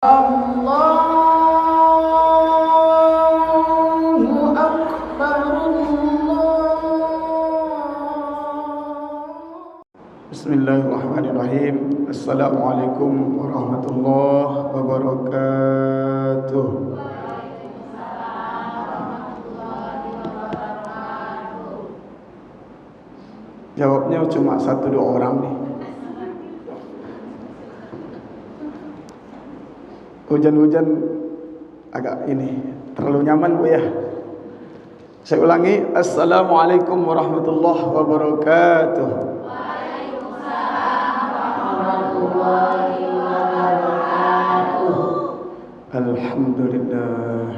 Allahu Akbar, Bismillahirrahmanirrahim. Assalamualaikum warahmatullahi wabarakatuh. Jawabnya cuma 1-2 orang nih. Hujan-hujan agak ini terlalu nyaman Bu ya. Saya ulangi, Assalamualaikum warahmatullahi wabarakatuh. Waalaikumsalam warahmatullahi wabarakatuh. Alhamdulillah.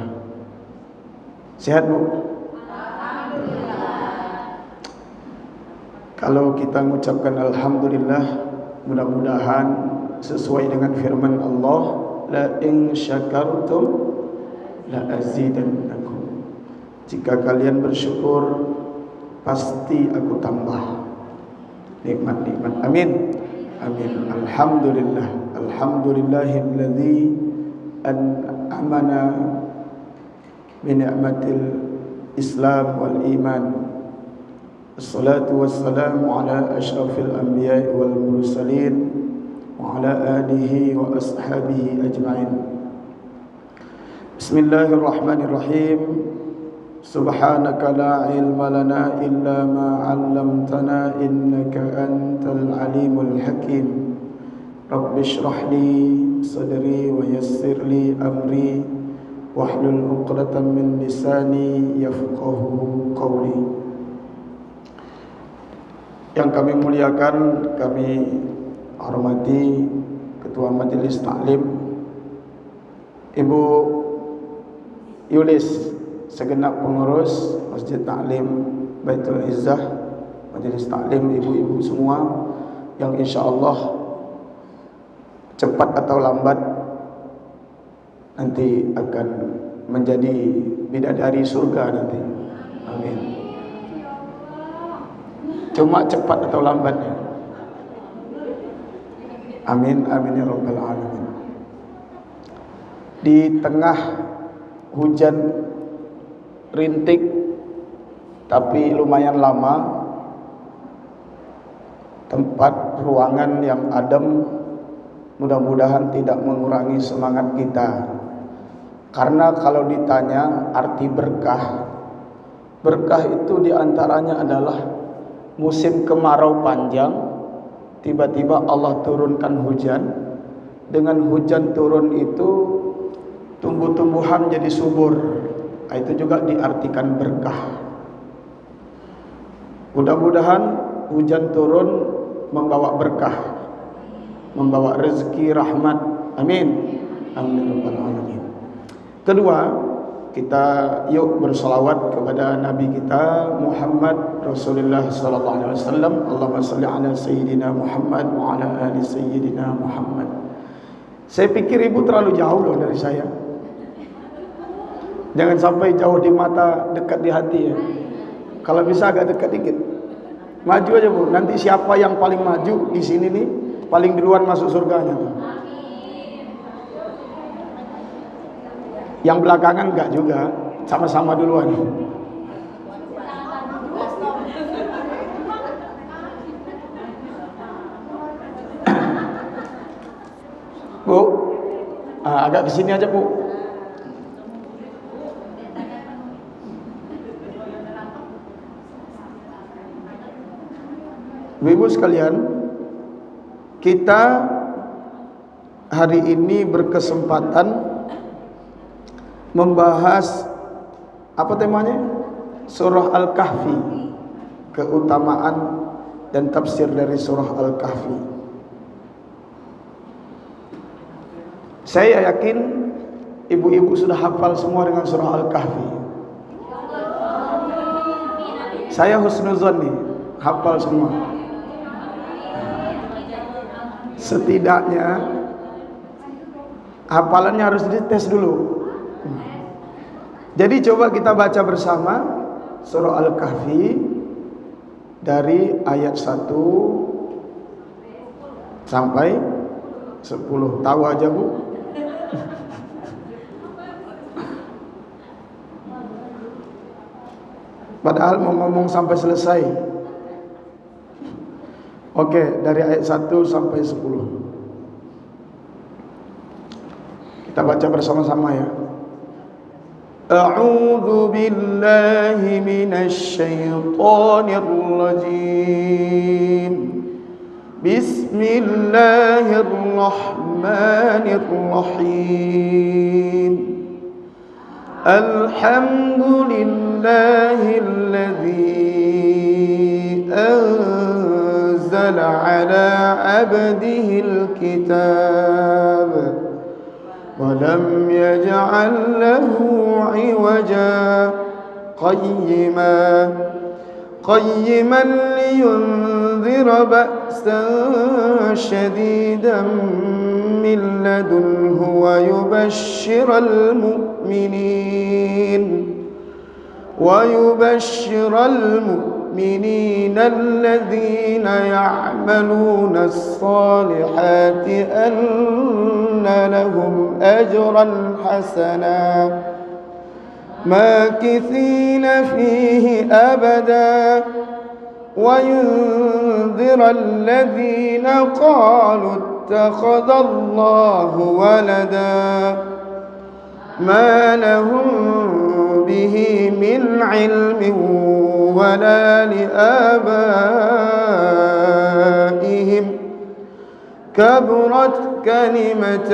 Sehat Bu? Alhamdulillah. Kalau kita mengucapkan Alhamdulillah, mudah-mudahan sesuai dengan firman Allah, la in syakartum la azidannakum. Jika kalian bersyukur, pasti aku tambah nikmat-nikmat. Amin. Amin. Alhamdulillah. Alhamdulillahilladzi an'amana bi ni'matil Islam wal iman. Assalatu wassalamu ala asyrafil anbiya'i wal mursalin wa ala alihi wa ashabihi ajma'in. Bismillahirrahmanirrahim. Subhanaka la ilma lana illa ma 'allamtana innaka antal alimul hakim. Rabbi shrah li sadri wa yassir li amri wahlul 'uqdatam min lisani yafqahu qawli. Yang kami muliakan, kami hormati Ketua Majelis Taklim Ibu Yulis, segenap pengurus Masjid Taklim Baitul Izzah, Majelis Taklim, ibu-ibu semua yang insya-Allah cepat atau lambat nanti akan menjadi bidadari surga nanti. Amin. Cuma cepat atau lambatnya. Amin, amin ya rabbal alamin. Di tengah hujan rintik tapi lumayan lama, tempat ruangan yang adem mudah-mudahan tidak mengurangi semangat kita. Karena kalau ditanya arti berkah, berkah itu diantaranya adalah musim kemarau panjang, tiba-tiba Allah turunkan hujan. Dengan hujan turun itu tumbuh-tumbuhan jadi subur. Itu juga diartikan berkah. Mudah-mudahan hujan turun membawa berkah, membawa rezeki, rahmat. Amin. Amin rabbal alamin. Kedua, kita yuk bersalawat kepada Nabi kita Muhammad Rasulullah sallallahu alaihi wasallam. Allahumma shalli ala sayyidina Muhammad wa ala ali sayyidina Muhammad. Saya pikir ibu terlalu jauh loh dari saya. Jangan sampai jauh di mata, dekat di hati ya. Kalau bisa agak dekat dikit. Maju aja Bu. Nanti siapa yang paling maju di sini nih, paling duluan masuk surganya tuh. Yang belakangan enggak juga, sama-sama duluan. Bu, agak kesini aja Bu. Ibu sekalian, kita hari ini berkesempatan membahas apa temanya? Surah Al-Kahfi, keutamaan dan tafsir dari surah Al-Kahfi. Saya yakin ibu-ibu sudah hafal semua dengan surah Al-Kahfi. Saya husnuzon nih, hafal semua. Setidaknya hafalannya harus dites dulu. Jadi coba kita baca bersama surah Al-Kahfi dari ayat 1 sampai 10. Tahu aja Bu? Padahal mau ngomong sampai selesai. Oke, dari ayat 1 sampai 10. Kita baca bersama-sama ya. A'udzu billahi minasy syaithanir rajim. Bismillahirrahmanirrahim. Alhamdulillahilladzi anzala ala 'abdihil kitab wa lam yaj'al lahu 'iwaja qayyiman liyunzira ba'san shadidan min ladunhu wa yubashshiral mu'minin الذين يعملون الصالحات أن لهم أجرا حسنا ماكثين فيه أبدا وينذر الذين قالوا اتخذ الله ولدا ما لهم به من علم ولا لآبائهم كبرت كلمة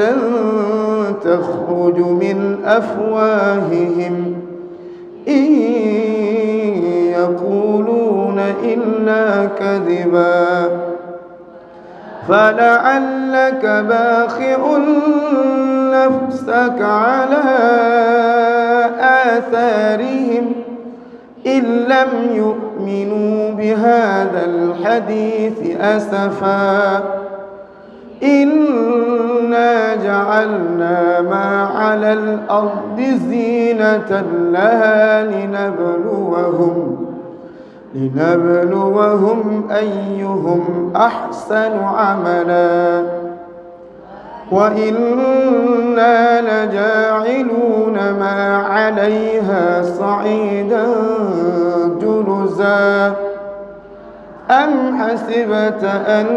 تخرج من أفواههم إن يقولون إلا كذبا فلعلك باخع نفسك على آثارهم إن لم يؤمنوا بهذا الحديث أسفا إنا جعلنا ما على الأرض زينة لها لنبلوهم أيهم أحسن عملا وإنا لجاعلون ما عليها صعيدا جرزا أم حسبت أن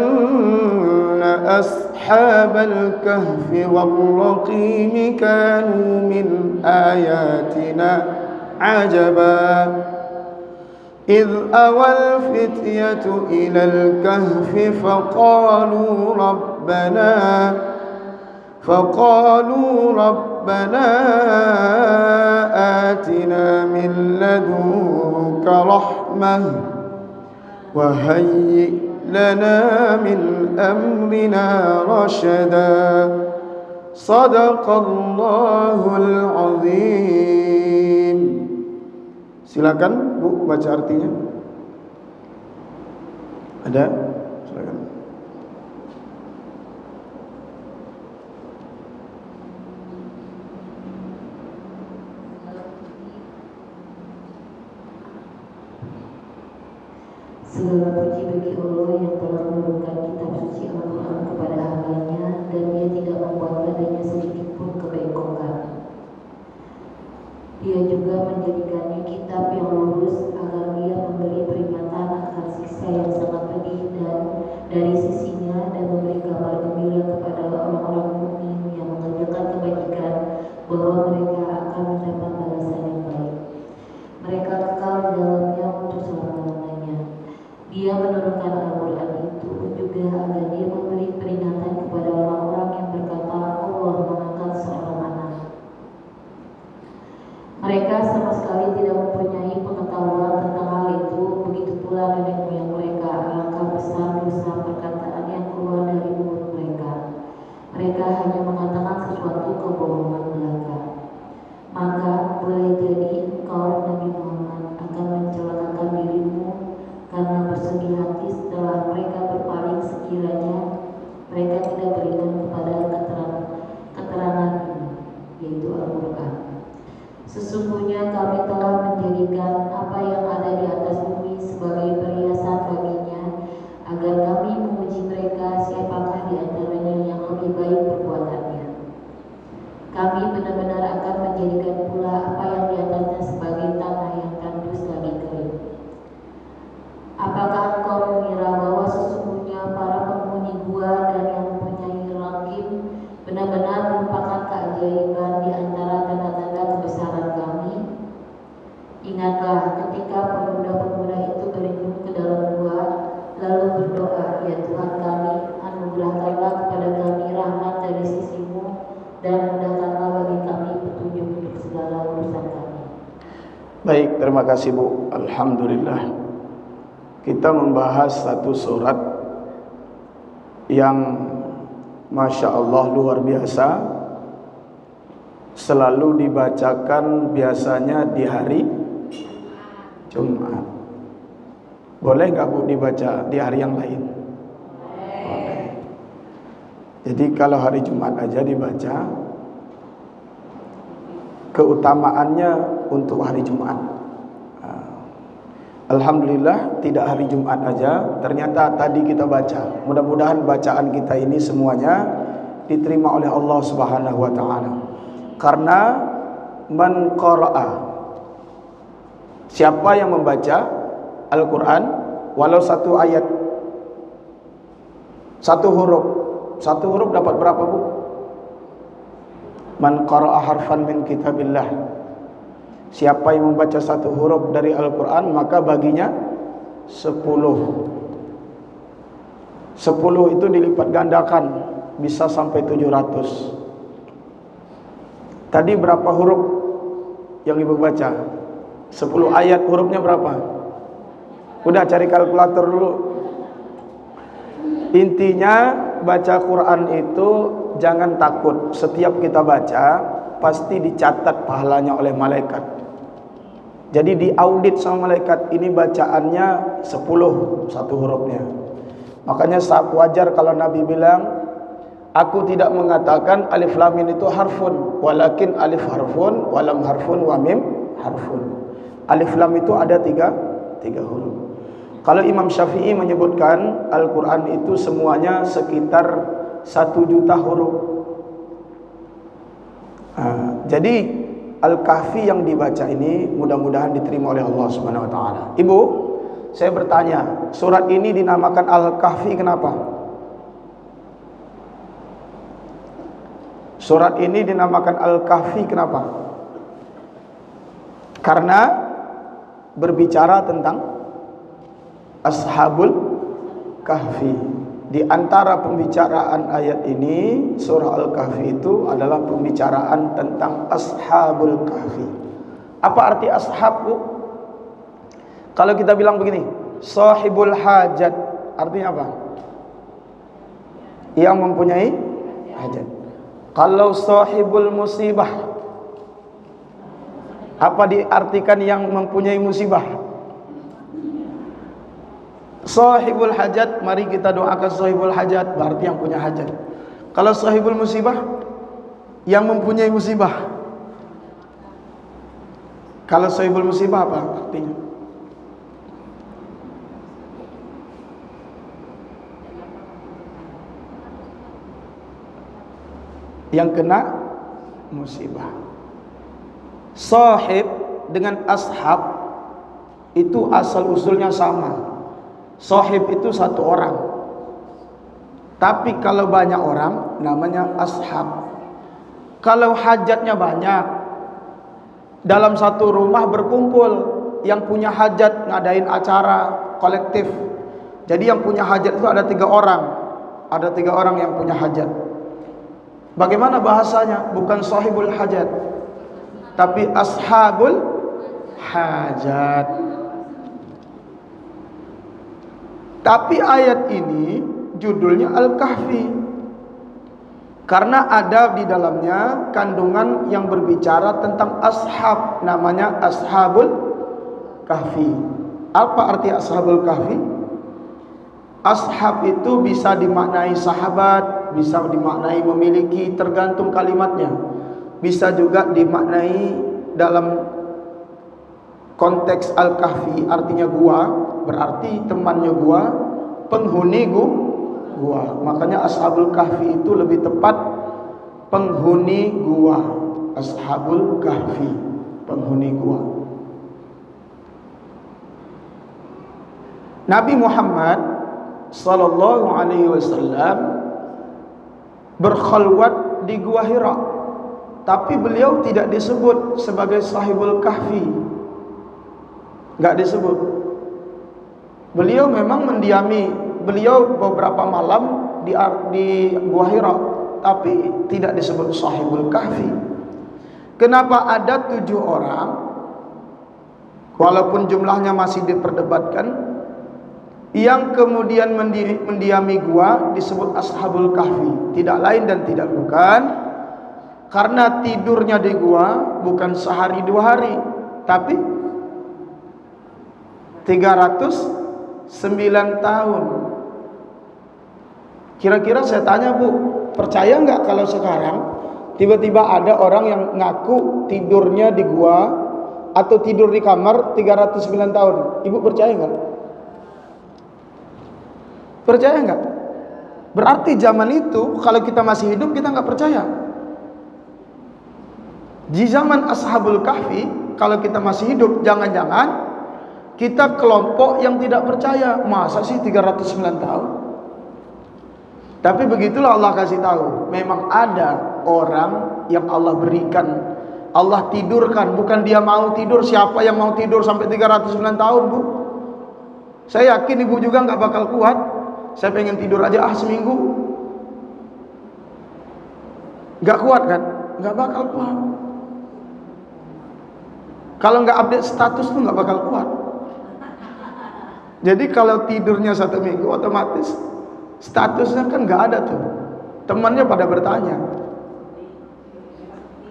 أصحاب الكهف والرقيم كانوا من آياتنا عجبا إذ أوى الفتية إلى الكهف فقالوا ربنا آتنا من لدنك رحمة وهيئ لنا من أمرنا رشدا صدق الله العظيم. Silakan Bu baca artinya. Ada? Silakan. Segala puji bagi Allah yang telah menurunkan kitab suci Al-Quran kepada hambanya dan Dia tidak membuat padanya sedikit pun kebengkokan. Dia juga menjadikannya kitab yang lurus agar Dia memberi peringatan akan siksa yang sangat pedih dan dari sisinya dan memberi kabar gembira kepada orang-orang mukmin yang mengerjakan kebajikan bahwa mereka akan mendapat balasan yang baik. Mereka kekal di dalamnya untuk selama-lamanya. Dia menurunkan Al-Quran itu juga agar Dia memberi peringatan kepada orang-orang yang berkata Allah mengangkat seorang anak. Mereka sama sekali tidak mempunyai pengetahuan tentang hal itu, begitu pula nenek moyang mereka. Alangkah besar dosa perkataan yang keluar dari mulut mereka. Mereka hanya mengatakan sesuatu kebohongan belaka. Maka boleh jadi engkau Nabi Muhammad akan mencelakakan dirimu karena bersedih hati setelah mereka berpaling sekiranya mereka tidak beriman kepada keterangan ini, yaitu Al-Quran. Sesungguhnya kami telah menjadikan apa yang ada di atas bumi sebagai perhiasan baginya, agar kami menguji mereka siapakah di antaranya yang lebih baik perbuatannya. Ya Tuhan kami, anugerahkanlah kepada kami rahmat dari sisi-Mu dan mudahkanlah bagi kami petunjuk untuk segala urusan kami. Baik, terima kasih Bu. Alhamdulillah. Kita membahas satu surat yang Masya Allah luar biasa, selalu dibacakan biasanya di hari Jumat. Boleh nggak Bu dibaca di hari yang lain? Boleh. Jadi kalau hari Jumat aja dibaca, keutamaannya untuk hari Jumat. Alhamdulillah tidak hari Jumat aja, ternyata tadi kita baca. Mudah-mudahan bacaan kita ini semuanya diterima oleh Allah Subhanahu wa taala. Karena man qara'a, siapa yang membaca Al-Qur'an walau satu ayat, satu huruf dapat berapa Bu? Man qara'a harfan min kitabillah, siapa yang membaca satu huruf dari Al-Quran maka baginya 10. 10 itu dilipat gandakan bisa sampai 700. Tadi berapa huruf yang Ibu baca? 10 ayat, hurufnya berapa? Udah cari kalkulator dulu. Intinya baca Quran itu jangan takut. Setiap kita baca pasti dicatat pahalanya oleh malaikat. Jadi diaudit sama malaikat, ini bacaannya 10 satu hurufnya. Makanya wajar kalau Nabi bilang, aku tidak mengatakan alif lam mim itu harfun, walakin alif harfun, walam harfun, wa mim harfun. Alif lam itu ada tiga huruf. Kalau Imam Syafi'i menyebutkan Al-Quran itu semuanya sekitar 1 juta huruf. Jadi Al-Kahfi yang dibaca ini mudah-mudahan diterima oleh Allah Subhanahu wa taala. Ibu, saya bertanya, surat ini dinamakan Al-Kahfi kenapa? Surat ini dinamakan Al-Kahfi kenapa? Karena berbicara tentang Ashabul Kahfi. Di antara pembicaraan ayat ini, surah Al-Kahfi itu adalah pembicaraan tentang Ashabul Kahfi. Apa arti ashab, Bu? Kalau kita bilang begini, sahibul hajat, artinya apa? Yang mempunyai hajat. Kalau sahibul musibah, apa diartikan yang mempunyai musibah? Sahibul hajat, mari kita doakan sahibul hajat, berarti yang punya hajat. Kalau sahibul musibah, yang mempunyai musibah. Kalau sahibul musibah apa artinya? Yang kena musibah. Sahib dengan ashab itu asal usulnya sama. Sahib itu satu orang, tapi kalau banyak orang namanya ashab. Kalau hajatnya banyak, dalam satu rumah berkumpul, yang punya hajat ngadain acara kolektif. Jadi yang punya hajat itu ada 3 orang. Ada 3 orang yang punya hajat. Bagaimana bahasanya? Bukan sahibul hajat, tapi ashabul hajat. Tapi ayat ini judulnya Al-Kahfi karena ada di dalamnya kandungan yang berbicara tentang ashab, namanya Ashabul Kahfi. Apa arti Ashabul Kahfi? Ashab itu bisa dimaknai sahabat, bisa dimaknai memiliki, tergantung kalimatnya. Bisa juga dimaknai dalam konteks Al-Kahfi, artinya gua, berarti temannya gua, penghuni gua. Makanya Ashabul Kahfi itu lebih tepat penghuni gua. Ashabul Kahfi, penghuni gua. Nabi Muhammad sallallahu alaihi wasallam berkhalwat di Gua Hira, tapi beliau tidak disebut sebagai sahibul kahfi. Enggak disebut. Beliau memang mendiami beliau beberapa malam di Gua Hira, tapi tidak disebut Sahibul Kahfi. Kenapa ada 7 orang, walaupun jumlahnya masih diperdebatkan, yang kemudian mendiami gua disebut Ashabul Kahfi? Tidak lain dan tidak bukan karena tidurnya di gua bukan sehari 2 hari, tapi 309 tahun. Kira-kira saya tanya, Bu, percaya nggak kalau sekarang tiba-tiba ada orang yang ngaku tidurnya di gua atau tidur di kamar 309 tahun? Ibu percaya nggak? Percaya nggak? Berarti zaman itu kalau kita masih hidup kita nggak percaya. Di zaman Ashabul Kahfi kalau kita masih hidup, jangan-jangan kita kelompok yang tidak percaya. Masa sih 309 tahun? Tapi begitulah Allah kasih tahu, memang ada orang yang Allah berikan, Allah tidurkan. Bukan dia mau tidur. Siapa yang mau tidur sampai 309 tahun, Bu? Saya yakin ibu juga nggak bakal kuat. Saya pengen tidur aja seminggu, nggak kuat kan? Nggak bakal kuat. Kalau nggak update status tuh nggak bakal kuat. Jadi kalau tidurnya 1 minggu, otomatis statusnya kan nggak ada tuh. Temannya pada bertanya.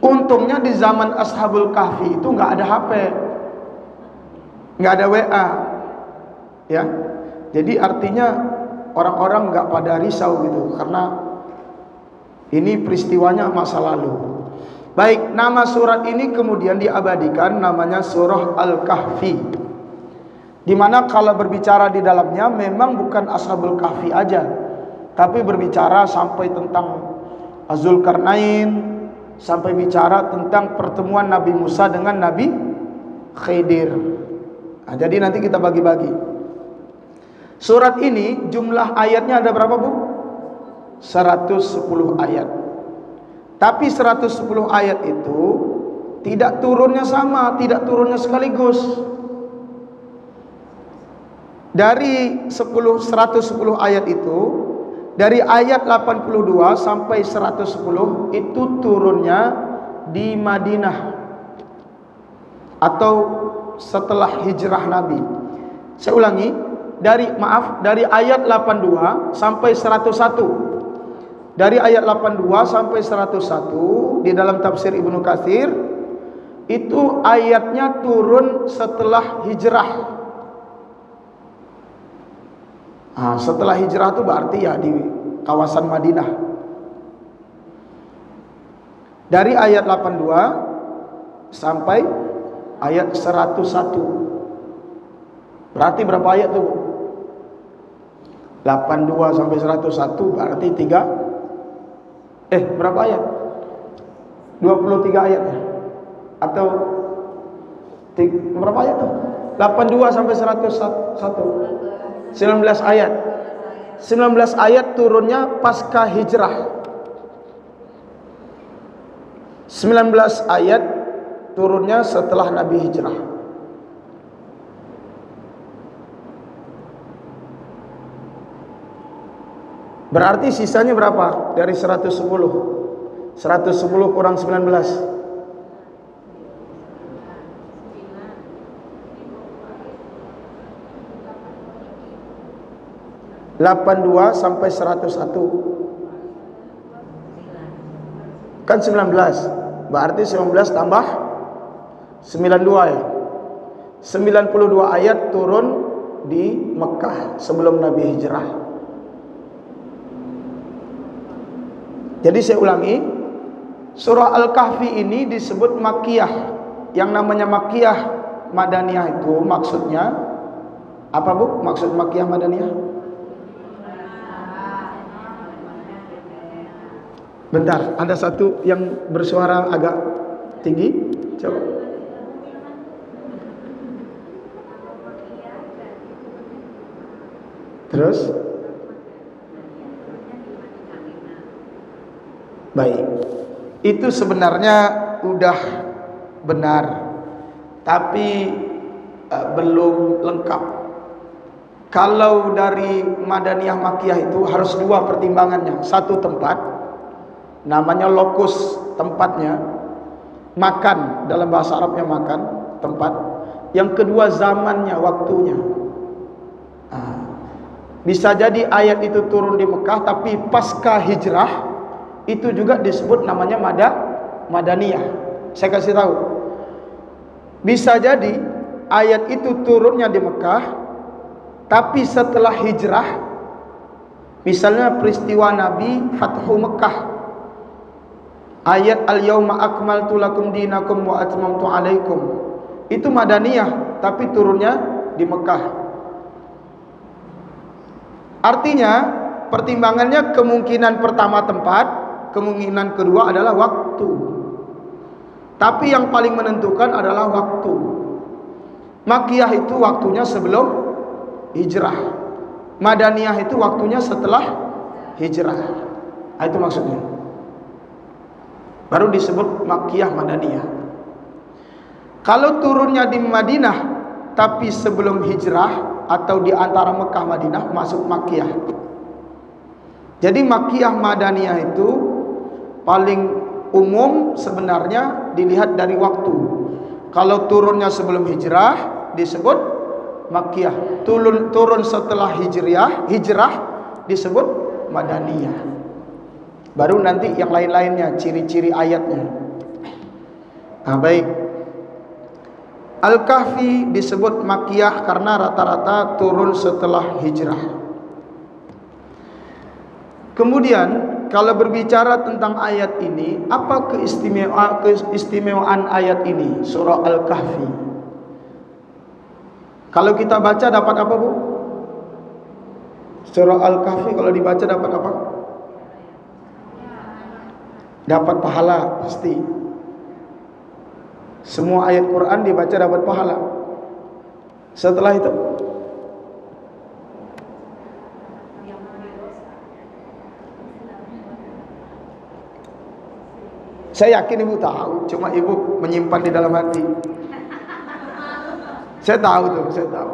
Untungnya di zaman Ashabul Kahfi itu nggak ada HP, nggak ada WA, ya. Jadi artinya orang-orang nggak pada risau gitu, karena ini peristiwanya masa lalu. Baik, nama surat ini kemudian diabadikan, namanya surah Al-Kahfi. Dimana kalau berbicara di dalamnya memang bukan Ashabul Kahfi aja, tapi berbicara sampai tentang Zulkarnain, sampai bicara tentang pertemuan Nabi Musa dengan Nabi Khidir. Nah, jadi nanti kita bagi-bagi. Surat ini jumlah ayatnya ada berapa, Bu? 110 ayat. Tapi 110 ayat itu tidak turunnya sama, tidak turunnya sekaligus. Dari 110 ayat itu, dari ayat 82 sampai 110 itu turunnya di Madinah atau setelah hijrah Nabi. Saya ulangi, dari ayat 82 sampai 101. Dari ayat 82 sampai 101 di dalam tafsir Ibnu Katsir itu ayatnya turun setelah hijrah. Nah, setelah hijrah itu berarti ya di kawasan Madinah. Dari ayat 82 sampai ayat 101. Berarti berapa ayat tuh, Bu? 82 sampai 101 berarti 3. Berapa ayat? 23 ayat ya? Atau berapa ayat tuh? 82 sampai 101. 19 ayat. 19 ayat turunnya pasca hijrah. 19 ayat turunnya setelah Nabi hijrah. Berarti sisanya berapa? Dari 110. 110 kurang 19. 82 sampai 101 kan 19. Berarti 19 tambah 92 ya. 92 ayat turun di Mekah sebelum Nabi hijrah. Jadi saya ulangi, surah Al-Kahfi ini disebut Makkiyah. Yang namanya Makkiyah Madaniyah itu maksudnya apa, Bu? Maksud Makkiyah Madaniyah? Bentar, ada satu yang bersuara agak tinggi. Coba. Terus? Baik. Itu sebenarnya udah benar, tapi belum lengkap. Kalau dari Madaniyah Makkiyah itu harus dua pertimbangannya. Satu, tempat, namanya lokus, tempatnya. Makan, dalam bahasa Arabnya makan, tempat. Yang kedua, zamannya, waktunya. Bisa jadi ayat itu turun di Mekah, tapi pasca hijrah itu juga disebut namanya Madaniyah. Saya kasih tahu, bisa jadi ayat itu turunnya di Mekah, tapi setelah hijrah, misalnya peristiwa Nabi Fathu Mekah, ayat al-yauma akmaltu lakum dinakum wa atmamtu alaikum, itu Madaniyah, tapi turunnya di Mekah. Artinya pertimbangannya kemungkinan pertama tempat, kemungkinan kedua adalah waktu. Tapi yang paling menentukan adalah waktu. Makkiyah itu waktunya sebelum hijrah. Madaniyah itu waktunya setelah hijrah. Itu maksudnya. Baru disebut Makkiyah Madaniyah. Kalau turunnya di Madinah tapi sebelum hijrah atau di antara Mekah Madinah, masuk Makkiyah. Jadi Makkiyah Madaniyah itu paling umum sebenarnya dilihat dari waktu. Kalau turunnya sebelum hijrah disebut Makkiyah, turun setelah hijrah disebut Madaniyah. Baru nanti yang lain-lainnya, ciri-ciri ayatnya. Baik. Al-Kahfi disebut Makkiyah karena rata-rata turun setelah hijrah. Kemudian kalau berbicara tentang ayat ini, apa keistimewaan ayat ini, surah Al-Kahfi? Kalau kita baca dapat apa, Bu? Surah Al-Kahfi kalau dibaca dapat apa? Dapat pahala pasti. Semua ayat Quran dibaca dapat pahala. Setelah itu, saya yakin ibu tahu, cuma ibu menyimpan di dalam hati. Saya tahu tuh, saya tahu.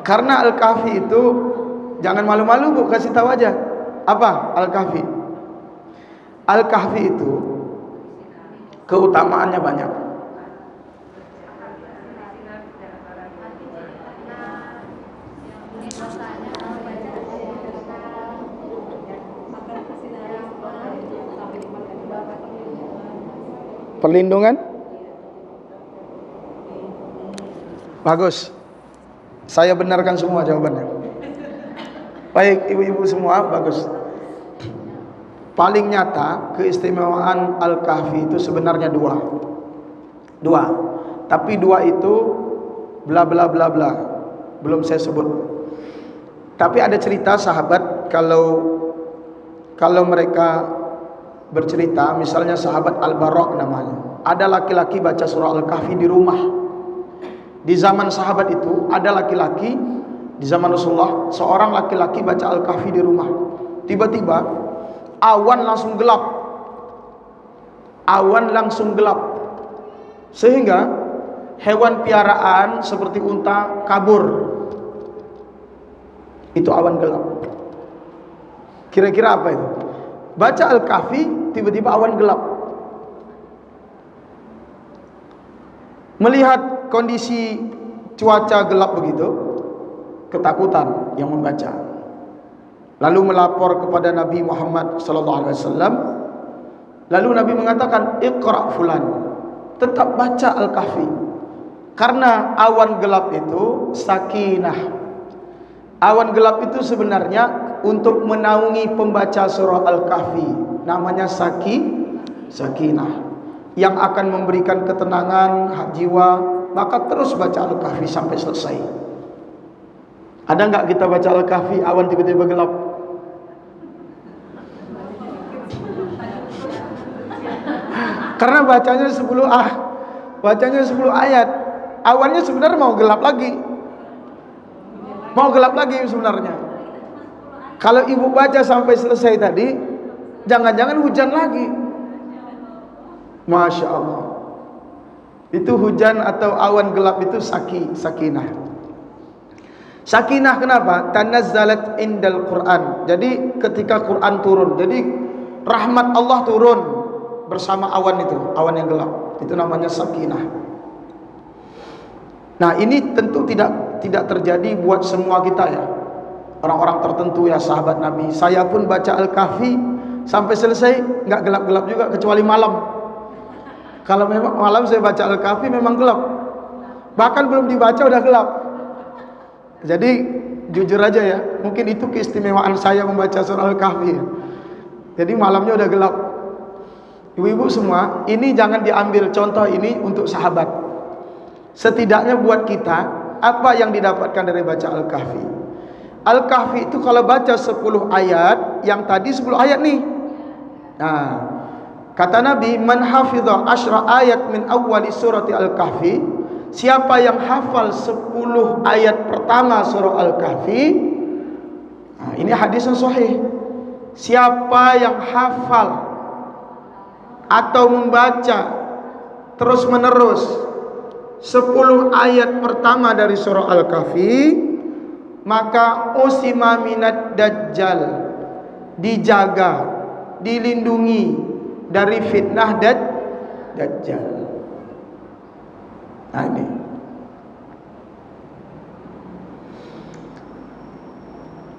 Karena Al-Kahfi itu, jangan malu-malu Bu, kasih tahu aja. Apa Al-Kahfi? Al-Kahfi itu keutamaannya banyak. Perlindungan? Bagus. Saya benarkan semua jawabannya. Baik ibu-ibu semua, bagus. Paling nyata keistimewaan Al-Kahfi itu sebenarnya dua. Tapi dua itu bla bla bla bla, belum saya sebut. Tapi ada cerita sahabat, kalau mereka bercerita, misalnya sahabat Al-Bara' namanya, ada laki-laki baca surah Al-Kahfi di rumah. Di zaman sahabat itu ada laki-laki, di zaman Rasulullah, seorang laki-laki baca Al-Kahfi di rumah. Tiba-tiba awan langsung gelap, sehingga hewan piaraan seperti unta kabur. Itu awan gelap. Kira-kira apa itu? Baca Al-Kahfi, tiba-tiba awan gelap. Melihat kondisi cuaca gelap begitu, ketakutan yang membaca. Lalu melapor kepada Nabi Muhammad SAW. Lalu Nabi mengatakan, Iqra' fulan, tetap baca Al-Kahfi. Karena awan gelap itu sakinah. Awan gelap itu sebenarnya untuk menaungi pembaca surah Al-Kahfi, namanya sakinah, yang akan memberikan ketenangan jiwa. Maka terus baca Al-Kahfi sampai selesai. Ada enggak kita baca Al-Kahfi awan tiba-tiba gelap? Karena bacanya 10 ayat. Awannya sebenarnya mau gelap lagi sebenarnya. Kalau ibu baca sampai selesai tadi, jangan-jangan hujan lagi. Masya Allah. Itu hujan atau awan gelap itu sakinah. Sakinah kenapa? Tanazzalat indal Quran. Jadi ketika Quran turun, jadi rahmat Allah turun bersama awan itu, awan yang gelap. Itu namanya sakinah. Nah, ini tentu tidak terjadi buat semua kita ya. Orang-orang tertentu ya, sahabat Nabi. Saya pun baca Al-Kahfi sampai selesai nggak gelap-gelap juga kecuali malam. Kalau memang malam saya baca Al-Kahfi memang gelap. Bahkan belum dibaca udah gelap. Jadi jujur aja ya, mungkin itu keistimewaan saya membaca surah Al-Kahfi. Jadi malamnya udah gelap. Ibu-ibu semua, ini jangan diambil contoh ini untuk sahabat. Setidaknya buat kita, apa yang didapatkan dari baca Al-Kahfi? Al-Kahfi itu kalau baca 10 ayat, yang tadi 10 ayat nih. Nah, kata Nabi, man hafidha 10 ayat min awwali surati Al-Kahfi, siapa yang hafal 10 ayat pertama surah Al-Kahfi, nah, ini hadis yang sahih. Siapa yang hafal atau membaca terus menerus 10 ayat pertama dari surah Al-Kahfi, maka usima minad dajjal, dijaga, dilindungi dari fitnah dajjal. Nah, ini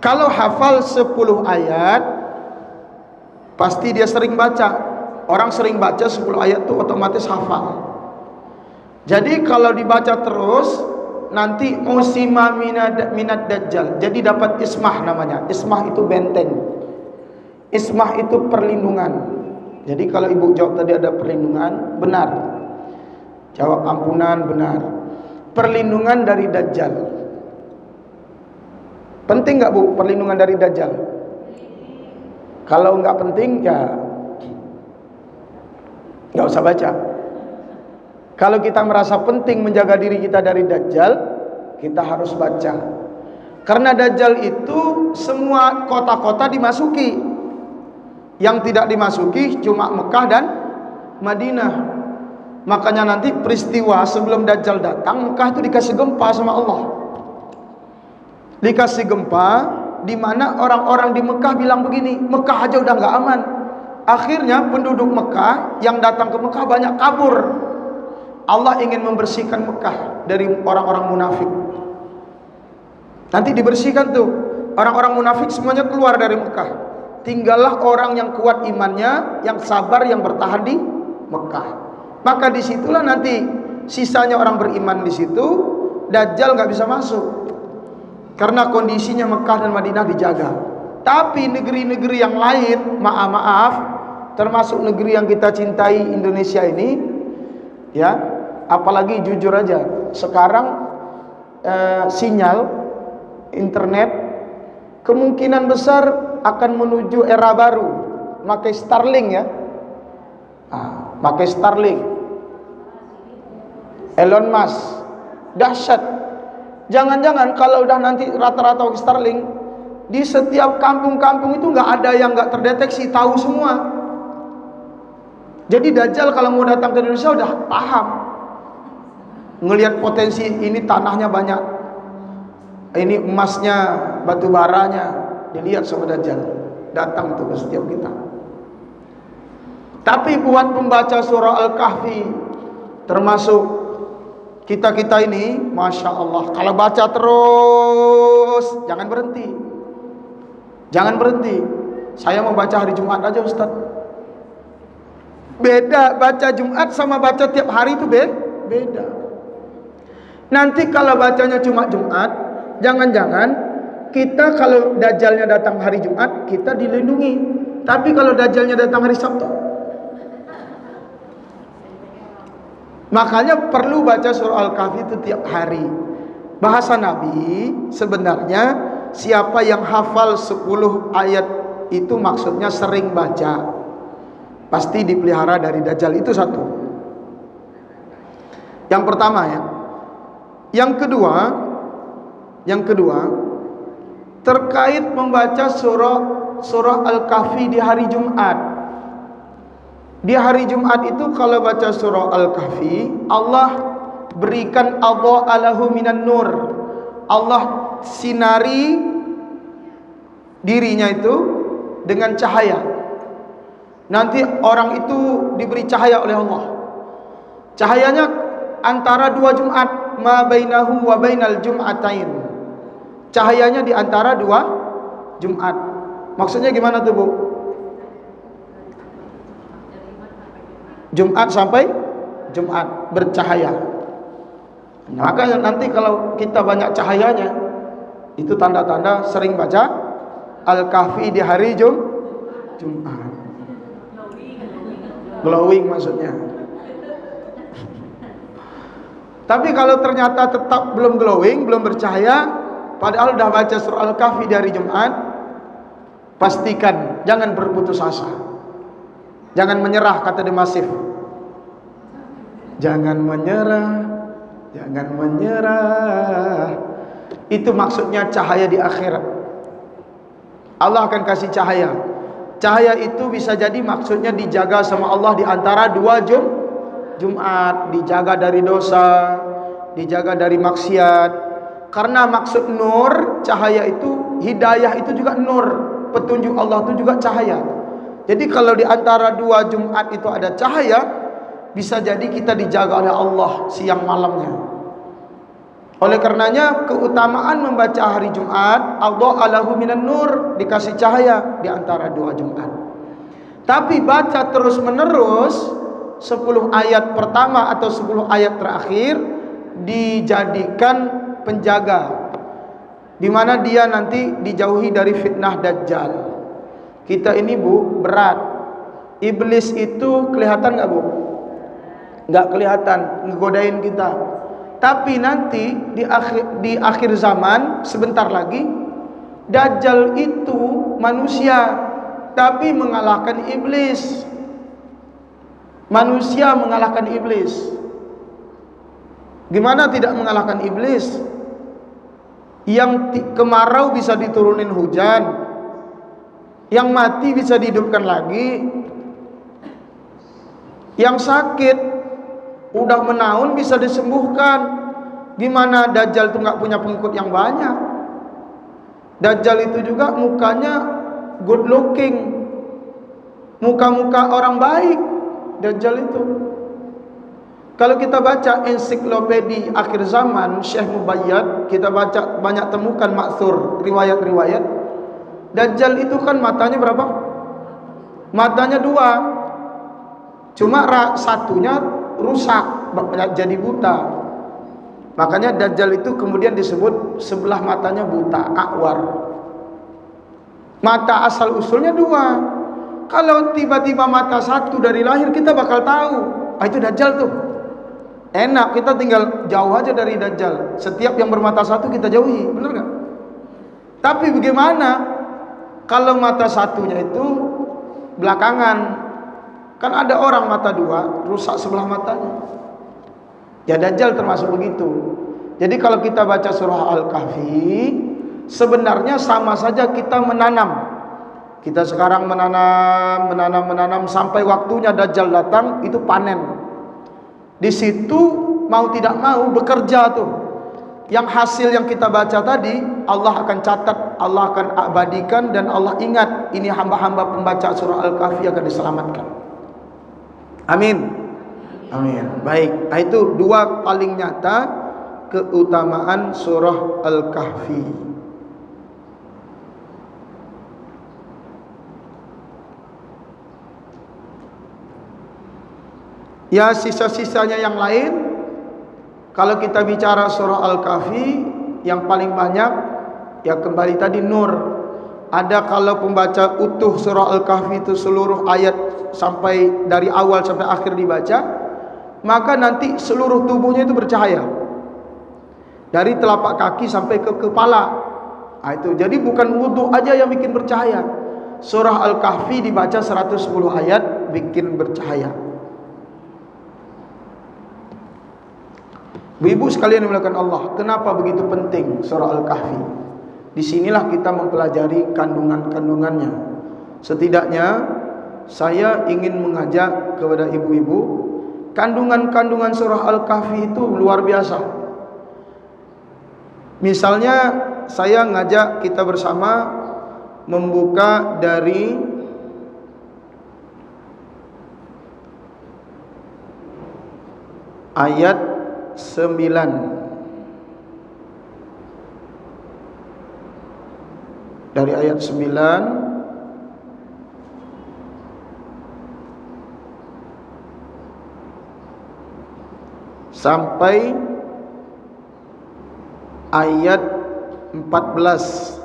kalau hafal 10 ayat pasti dia sering baca. Orang sering baca 10 ayat itu otomatis hafal. Jadi kalau dibaca terus nanti usima minad dajjal. Jadi dapat ismah namanya. Ismah itu benteng. Ismah itu perlindungan. Jadi kalau ibu jawab tadi ada perlindungan, benar. Jawab ampunan, benar. Perlindungan dari dajjal. Penting nggak bu perlindungan dari dajjal? Kalau nggak penting ya nggak usah baca. Kalau kita merasa penting menjaga diri kita dari dajjal, kita harus baca. Karena dajjal itu semua kota-kota dimasuki. Yang tidak dimasuki cuma Mekah dan Madinah. Makanya nanti peristiwa sebelum dajjal datang, Mekah itu dikasih gempa sama Allah. Dikasih gempa, di mana orang-orang di Mekah bilang begini, Mekah aja udah nggak aman. Akhirnya penduduk Mekah yang datang ke Mekah banyak kabur. Allah ingin membersihkan Mekah dari orang-orang munafik. Nanti dibersihkan tuh, orang-orang munafik semuanya keluar dari Mekah. Tinggallah orang yang kuat imannya, yang sabar, yang bertahan di Mekah. Maka disitulah nanti sisanya orang beriman di situ, dajjal nggak bisa masuk. Karena kondisinya Mekah dan Madinah dijaga. Tapi negeri-negeri yang lain, maaf, termasuk negeri yang kita cintai Indonesia ini, ya, apalagi jujur aja, sekarang sinyal internet kemungkinan besar akan menuju era baru, pakai Starlink ya, pakai Starlink, Elon Musk, dahsyat. Jangan-jangan kalau udah nanti rata-rata pakai Starlink, di setiap kampung-kampung itu nggak ada yang nggak terdeteksi, tahu semua. Jadi dajjal kalau mau datang ke Indonesia udah paham, ngelihat potensi ini tanahnya banyak, ini emasnya, batu baranya, dilihat sama dajjal, datang tuh ke setiap kita. Tapi buat pembaca surah Al-Kahfi, termasuk kita-kita ini, Masya Allah, kalau baca terus, jangan berhenti. Jangan berhenti. Saya mau baca hari Jumat aja Ustaz. Beda baca Jumat sama baca tiap hari itu beda. Nanti kalau bacanya cuma Jumat, jangan-jangan kita kalau dajjalnya datang hari Jumat, kita dilindungi. Tapi kalau dajjalnya datang hari Sabtu, makanya perlu baca surah Al-Kahfi itu tiap hari. Bahasa Nabi sebenarnya siapa yang hafal 10 ayat itu maksudnya sering baca, pasti dipelihara dari dajjal. Itu satu. Yang pertama ya. Yang kedua terkait membaca surah Al-Kahfi di hari Jumat. Di hari Jumat itu kalau baca surah Al-Kahfi, Allah berikan adha'alahu minan nur. Allah sinari dirinya itu dengan cahaya. Nanti orang itu diberi cahaya oleh Allah. Cahayanya antara dua Jumat, ma bainahu wa bainal jum'atain. Cahayanya di antara dua Jumat. Maksudnya gimana tuh, Bu? Jumat sampai Jumat bercahaya. Maka nanti kalau kita banyak cahayanya, itu tanda-tanda sering baca Al-Kahfi di hari Jumat. Glowing maksudnya. Tapi kalau ternyata tetap belum glowing, belum bercahaya, padahal sudah baca surah Al-Kahfi di hari Jumat, pastikan jangan berputus asa. Jangan menyerah, kata Demasif. Jangan menyerah, jangan menyerah. Itu maksudnya cahaya di akhirat. Allah akan kasih cahaya. Cahaya itu bisa jadi maksudnya dijaga sama Allah di antara dua Jumat, dijaga dari dosa, dijaga dari maksiat. Karena maksud nur, cahaya itu, hidayah itu juga nur, petunjuk Allah itu juga cahaya. Jadi kalau di antara dua Jumat itu ada cahaya, bisa jadi kita dijaga oleh Allah siang malamnya. Oleh karenanya keutamaan membaca hari Jumat, adha'alahu minan nur, dikasih cahaya di antara dua Jumat. Tapi baca terus menerus 10 ayat pertama atau 10 ayat terakhir dijadikan penjaga, di mana dia nanti dijauhi dari fitnah Dajjal. Kita ini, Bu, berat. Iblis itu kelihatan nggak, Bu? Nggak kelihatan, ngegodain kita. Tapi nanti di akhir zaman, sebentar lagi, Dajjal itu manusia, tapi mengalahkan iblis. Manusia mengalahkan iblis. Gimana tidak mengalahkan iblis? Yang kemarau bisa diturunin hujan, yang mati bisa dihidupkan lagi, yang sakit udah menaun bisa disembuhkan. Gimana Dajjal itu nggak punya pengikut yang banyak? Dajjal itu juga mukanya good looking, muka-muka orang baik. Dajjal itu, kalau kita baca ensiklopedi akhir zaman Syekh Mubayyad, kita baca banyak temukan maksur riwayat-riwayat. Dajjal itu kan matanya berapa? Matanya 2, cuma satunya rusak, jadi buta. Makanya Dajjal itu kemudian disebut sebelah matanya buta, a'war. Mata asal usulnya 2. Kalau tiba-tiba mata satu dari lahir, kita bakal tahu, itu Dajjal tuh. Enak, kita tinggal jauh aja dari Dajjal. Setiap yang bermata satu kita jauhi, benar gak? Tapi bagaimana kalau mata satunya itu belakangan? Kan ada orang mata 2, rusak sebelah matanya. Ya Dajjal termasuk begitu. Jadi kalau kita baca surah Al-Kahfi, sebenarnya sama saja kita menanam. Kita sekarang menanam sampai waktunya Dajjal datang, itu panen. Di situ mau tidak mau bekerja tuh. Yang hasil yang kita baca tadi, Allah akan catat, Allah akan abadikan, dan Allah ingat ini hamba-hamba pembaca surah Al-Kahfi akan diselamatkan. Amin. Amin. Baik, itu 2 paling nyata keutamaan surah Al-Kahfi. Ya, sisa-sisanya yang lain, kalau kita bicara surah Al-Kahfi, yang paling banyak ya kembali tadi nur. Ada kalau pembaca utuh surah Al-Kahfi itu seluruh ayat sampai dari awal sampai akhir dibaca, maka nanti seluruh tubuhnya itu bercahaya, dari telapak kaki sampai ke kepala. Itu jadi bukan wudhu aja yang bikin bercahaya. Surah Al-Kahfi dibaca 110 ayat bikin bercahaya. Ibu sekalian yang dimuliakan Allah, kenapa begitu penting surah Al-Kahfi? Disinilah kita mempelajari kandungan-kandungannya. Setidaknya saya ingin mengajak kepada ibu-ibu, kandungan-kandungan surah Al-Kahfi itu luar biasa. Misalnya saya ngajak kita bersama membuka dari ayat 9. Dari ayat 9 sampai ayat 14.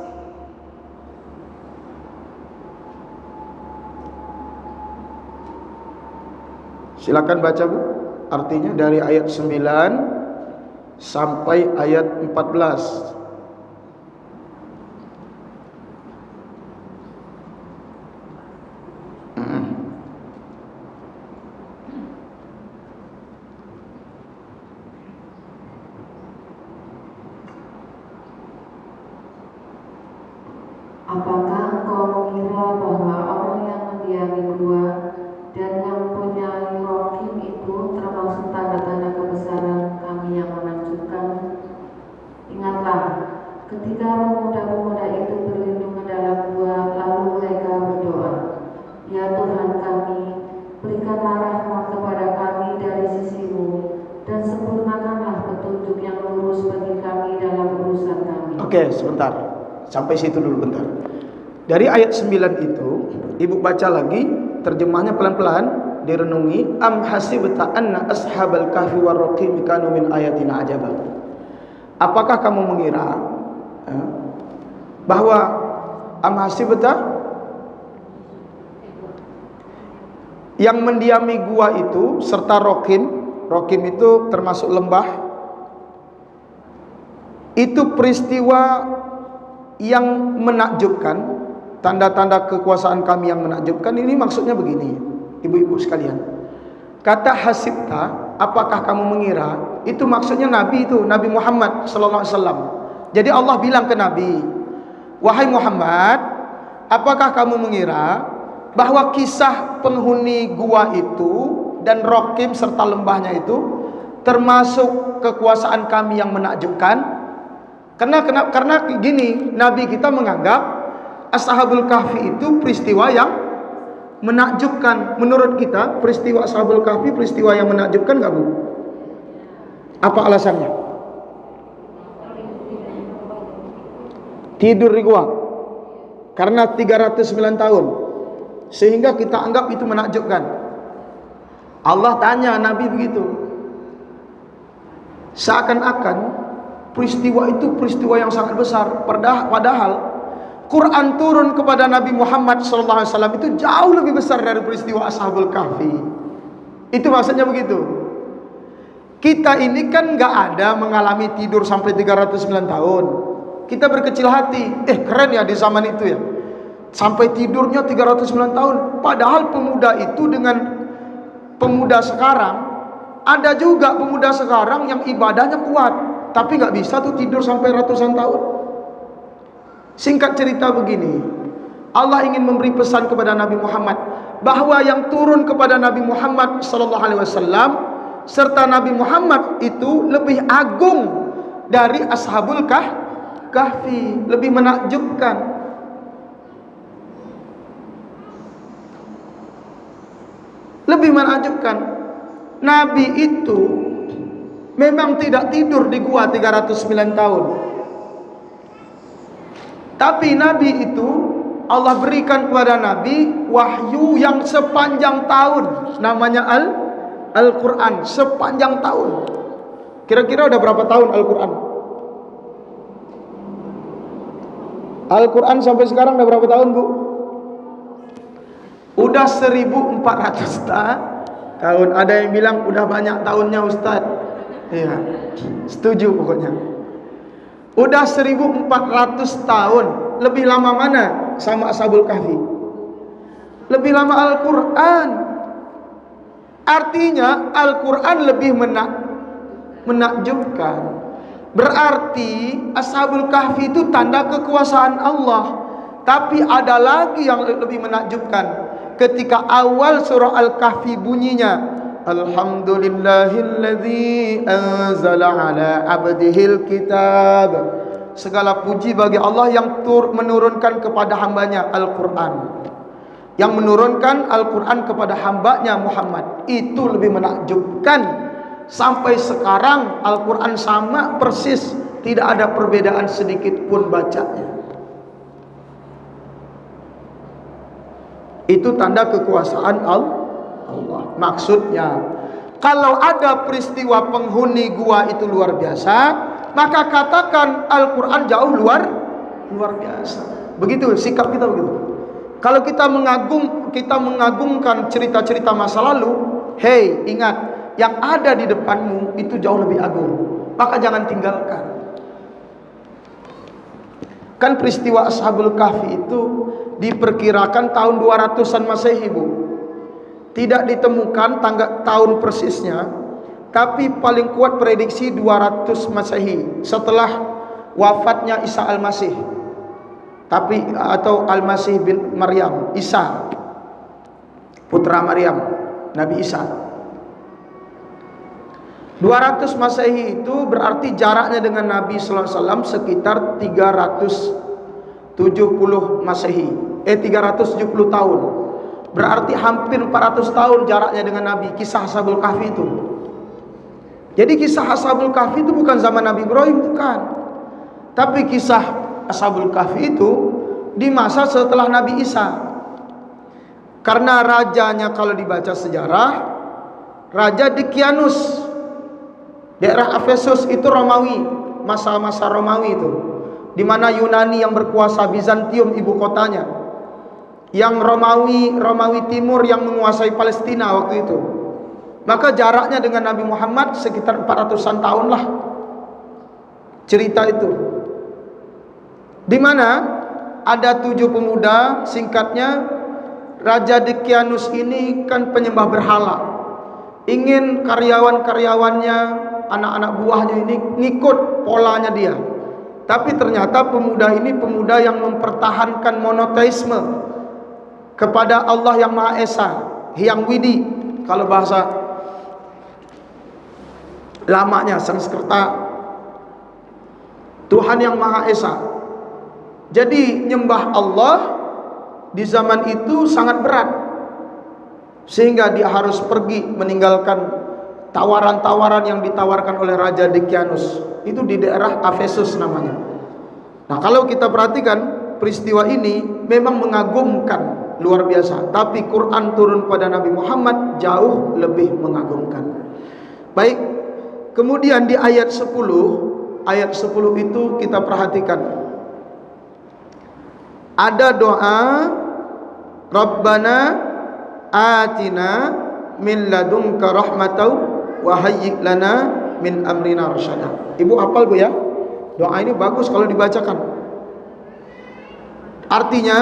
Silakan baca Bu. Artinya dari ayat 9 sampai ayat 14. Apakah engkau mengira bahwa orang yang mendiami gua dan yang punya rokim itu termasuk tanda-tanda kebesaran Kami yang menakjubkan? Ingatlah, ketika pemuda-pemuda itu berlindung ke dalam gua, lalu mereka berdoa, Ya Tuhan kami, berikanlah rahmat kepada kami dari sisi-Mu, dan sempurnakanlah petunjuk yang lurus bagi kami dalam urusan kami. Oke, sebentar. Sampai situ dulu bentar. Dari ayat 9 itu, Ibu baca lagi, terjemahnya pelan-pelan, direnungi. Am hasibta anna ashabal kahfi warraqim kanu min ayatina ajaba. Apakah kamu mengira bahwa am hasibta yang mendiami gua itu serta Rokim itu termasuk lembah, itu peristiwa yang menakjubkan, tanda-tanda kekuasaan Kami yang menakjubkan. Ini maksudnya begini, ibu-ibu sekalian. Kata hasibta, apakah kamu mengira, itu maksudnya Nabi itu, Nabi Muhammad sallallahu alaihi wasallam. Jadi Allah bilang ke Nabi, wahai Muhammad, apakah kamu mengira bahwa kisah penghuni gua itu dan Rokim serta lembahnya itu termasuk kekuasaan Kami yang menakjubkan? Karena gini, Nabi kita menganggap Ashabul Kahfi itu peristiwa yang menakjubkan. Menurut kita peristiwa Ashabul Kahfi peristiwa yang menakjubkan nggak Bu? Apa alasannya? Tidur di gua karena 309 tahun, sehingga kita anggap itu menakjubkan. Allah tanya Nabi begitu, seakan-akan peristiwa itu peristiwa yang sangat besar. Padahal Quran turun kepada Nabi Muhammad SAW itu jauh lebih besar dari peristiwa Ashabul Kahfi. Itu maksudnya begitu. Kita ini kan gak ada mengalami tidur sampai 309 tahun. Kita berkecil hati, keren ya di zaman itu ya, sampai tidurnya 309 tahun. Padahal pemuda itu dengan pemuda sekarang, ada juga pemuda sekarang yang ibadahnya kuat, tapi gak bisa tuh tidur sampai ratusan tahun. Singkat cerita begini, Allah ingin memberi pesan kepada Nabi Muhammad bahwa yang turun kepada Nabi Muhammad SAW serta Nabi Muhammad itu lebih agung dari Ashabul Kahfi, lebih menakjubkan. Lebih menakjubkan. Nabi itu memang tidak tidur di gua 309 tahun. Tapi Nabi itu Allah berikan kepada Nabi wahyu yang sepanjang tahun. Namanya Al-Quran, sepanjang tahun. Kira-kira udah berapa tahun Al-Quran? Al-Quran sampai sekarang udah berapa tahun Bu? Udah 1400 tahun. Ada yang bilang udah banyak tahunnya Ustaz. Iya, setuju pokoknya. Udah 1400 tahun. Lebih lama mana sama Ashabul Kahfi? Lebih lama Al-Quran. Artinya Al-Quran lebih menakjubkan. Berarti Ashabul Kahfi itu tanda kekuasaan Allah. Tapi ada lagi yang lebih menakjubkan. Ketika awal surah Al-Kahfi bunyinya, Alhamdulillahilladzi anzala ala abdihil kitab segala puji bagi Allah yang menurunkan kepada hambanya Al-Quran, yang menurunkan Al-Quran kepada hambanya Muhammad. Itu lebih menakjubkan. Sampai sekarang Al-Quran sama persis, tidak ada perbedaan sedikit pun bacanya. Itu tanda kekuasaan Allah. Maksudnya, kalau ada peristiwa penghuni gua itu luar biasa, maka katakan Al-Quran jauh luar biasa. Begitu sikap kita begitu. Kalau kita mengagungkan cerita-cerita masa lalu, hey, ingat, yang ada di depanmu itu jauh lebih agung, maka jangan tinggalkan. Kan peristiwa Ashabul Kahfi itu diperkirakan tahun 200-an Masehi, Bu. Tidak ditemukan tahun persisnya, tapi paling kuat prediksi 200 Masehi setelah wafatnya Isa Al-Masih. Atau Al-Masih bin Maryam, Isa, putra Maryam, Nabi Isa. 200 Masehi itu berarti jaraknya dengan Nabi sallallahu alaihi wasallam sekitar 370 Masehi. 370 tahun. Berarti hampir 400 tahun jaraknya dengan Nabi, kisah Ashabul Kahfi itu. Jadi kisah Ashabul Kahfi itu bukan zaman Nabi Ibrahim, bukan. Tapi kisah Ashabul Kahfi itu di masa setelah Nabi Isa. Karena rajanya kalau dibaca sejarah, Raja Dicyanus, daerah Efesus itu Romawi, masa-masa Romawi itu, di mana Yunani yang berkuasa, Bizantium ibu kotanya, yang Romawi Timur yang menguasai Palestina waktu itu. Maka jaraknya dengan Nabi Muhammad sekitar 400-an tahun lah cerita itu. Di mana ada 7 pemuda, singkatnya Raja Dicyanus ini kan penyembah berhala, ingin karyawan-karyawannya, anak-anak buahnya ini ngikut polanya dia. Tapi ternyata pemuda ini pemuda yang mempertahankan monoteisme kepada Allah yang Maha Esa, Hyang Widi kalau bahasa lamanya Sanskerta, Tuhan yang Maha Esa. Jadi nyembah Allah di zaman itu sangat berat, sehingga dia harus pergi meninggalkan tawaran-tawaran yang ditawarkan oleh Raja Dicyanus. Itu di daerah Efesus namanya. Nah, kalau kita perhatikan peristiwa ini memang mengagumkan luar biasa, tapi Quran turun pada Nabi Muhammad jauh lebih mengagumkan. Baik, kemudian di ayat 10 itu kita perhatikan. Ada doa Rabbana atina min ladunka rahmatau wa hayyi' lana min amrina rasyada. Ibu hafal, Bu, ya? Doa ini bagus kalau dibacakan. Artinya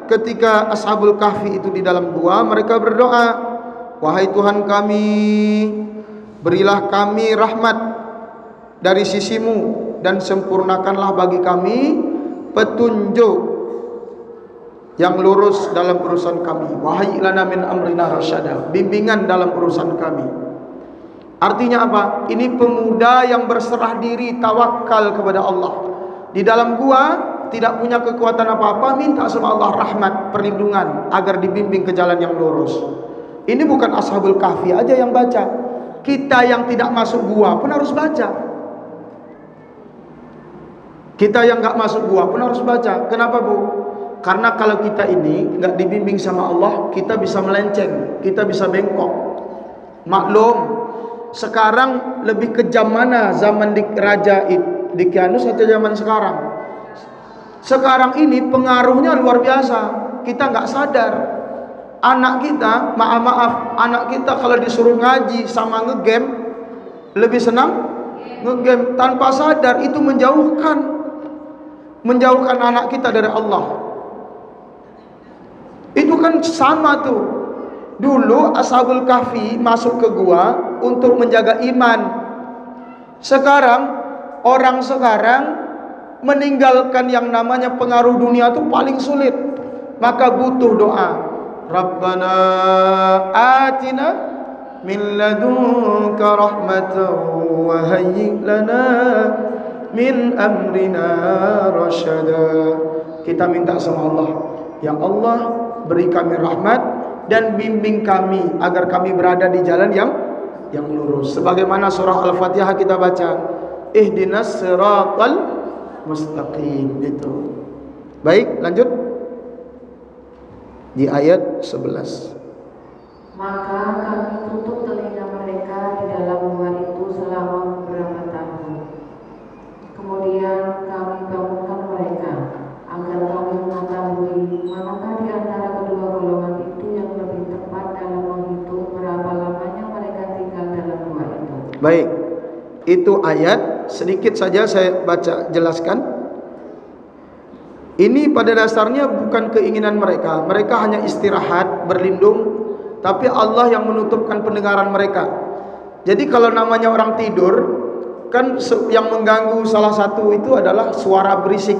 ketika Ashabul Kahfi itu di dalam gua, mereka berdoa, wahai Tuhan kami, berilah kami rahmat dari sisimu dan sempurnakanlah bagi kami petunjuk yang lurus dalam urusan kami. Wahai lana min amrina rasyada, bimbingan dalam urusan kami. Artinya apa? Ini pemuda yang berserah diri, tawakal kepada Allah. Di dalam gua tidak punya kekuatan apa-apa, minta sama Allah rahmat, perlindungan agar dibimbing ke jalan yang lurus. Ini bukan Ashabul Kahfi aja yang baca. Kita yang tidak masuk gua pun harus baca. Kita yang enggak masuk gua pun harus baca. Kenapa, Bu? Karena kalau kita ini enggak dibimbing sama Allah, kita bisa melenceng, kita bisa bengkok. Maklum, sekarang lebih kejam mana zaman Raja Dicyanus atau zaman sekarang? Sekarang ini pengaruhnya luar biasa. Kita enggak sadar. Anak kita, maaf, anak kita kalau disuruh ngaji sama ngegame, lebih senang ngegame. Tanpa sadar itu menjauhkan anak kita dari Allah. Itu kan sama tuh. Dulu Ashabul Kahfi masuk ke gua untuk menjaga iman. Sekarang orang meninggalkan yang namanya pengaruh dunia itu paling sulit. Maka butuh doa. Rabbana atina min ladunka rahmatan wa hayyi' lana min amrina rasyada. Kita minta sama Allah, ya Allah beri kami rahmat dan bimbing kami agar kami berada di jalan yang lurus. Sebagaimana surah Al-Fatihah kita baca, ihdinas siratal mustaqim. Itu. Baik, lanjut di ayat 11. Maka kami tutup telinga mereka di dalam gua itu selama beberapa tahun. Kemudian kami bangunkan mereka agar kami mengetahui manakah di antara kedua golongan itu yang lebih tepat dalam menghitung berapa lamanya mereka tinggal dalam gua itu. Baik, itu ayat sedikit saja saya baca jelaskan. Ini pada dasarnya bukan keinginan mereka. Mereka hanya istirahat, berlindung, tapi Allah yang menutupkan pendengaran mereka. Jadi kalau namanya orang tidur, kan yang mengganggu salah satu itu adalah suara berisik.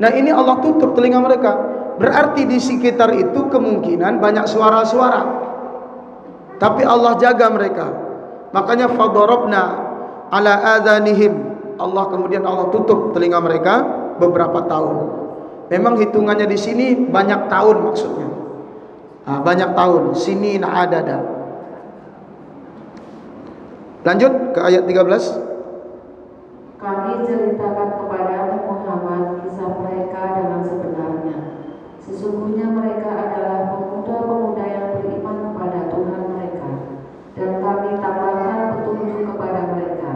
Nah ini Allah tutup telinga mereka. Berarti di sekitar itu kemungkinan banyak suara-suara, tapi Allah jaga mereka. Makanya fadarabna ala adhanihim. Kemudian Allah tutup telinga mereka beberapa tahun. Memang hitungannya di sini banyak tahun maksudnya. Banyak tahun. Sinin adada. Lanjut ke ayat 13. Kami ceritakan kepada Muhammad kisah mereka dengan sebenarnya. Sesungguhnya mereka adalah pemuda-pemuda yang beriman kepada Tuhan mereka, dan kami tambahkan petunjuk kepada mereka,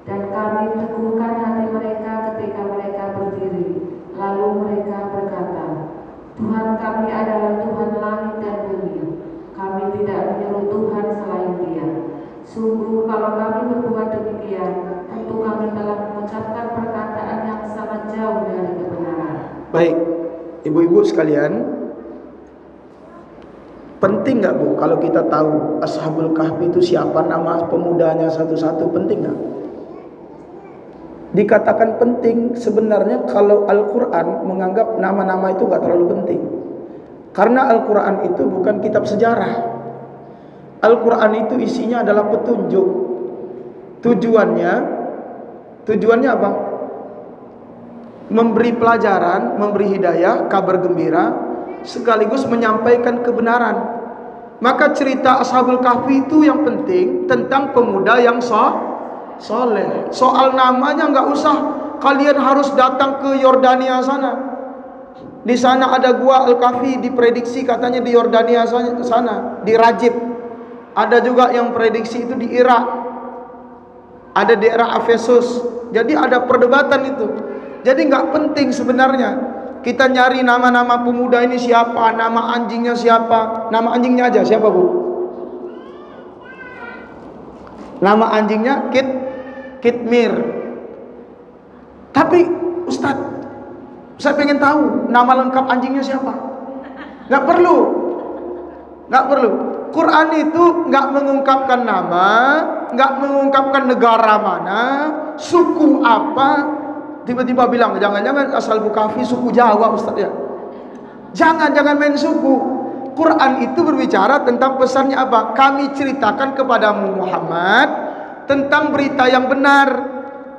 dan kami teguhkan hati mereka ketika mereka berdiri. Lalu mereka berkata, Tuhan kami adalah Tuhan langit dan bumi. Kami tidak menyeru Tuhan selain Dia. Sungguh kalau kami berbuat demikian, tentu kami telah mengucapkan perkataan yang sangat jauh dari kebenaran. Baik, ibu-ibu sekalian, penting nggak Bu kalau kita tahu Ashabul Kahfi itu siapa, nama pemudanya satu-satu, penting nggak? Dikatakan penting sebenarnya kalau Al-Quran menganggap nama-nama itu nggak terlalu penting. Karena Al-Quran itu bukan kitab sejarah. Al-Quran itu isinya adalah petunjuk. Tujuannya apa? Memberi pelajaran, memberi hidayah, kabar gembira, sekaligus menyampaikan kebenaran. Maka cerita Ashabul Kahfi itu yang penting tentang pemuda yang soleh. Soal namanya nggak usah kalian harus datang ke Yordania sana. Di sana ada gua Al-Kahfi, diprediksi katanya di Yordania sana, di Rajib. Ada juga yang prediksi itu di Irak. Ada daerah Efesus. Jadi ada perdebatan itu. Jadi nggak penting sebenarnya. Kita nyari nama-nama pemuda ini siapa, nama anjingnya siapa. Nama anjingnya aja siapa Bu? Nama anjingnya Kitmir. Tapi Ustadz, saya pengen tahu nama lengkap anjingnya siapa. Nggak perlu. Quran itu nggak mengungkapkan nama, nggak mengungkapkan negara mana, suku apa. Tiba-tiba bilang jangan-jangan Ashabul Kahfi suku Jawa Ustadz ya. Jangan main suku. Quran itu berbicara tentang pesannya apa? Kami ceritakan kepadamu Muhammad tentang berita yang benar,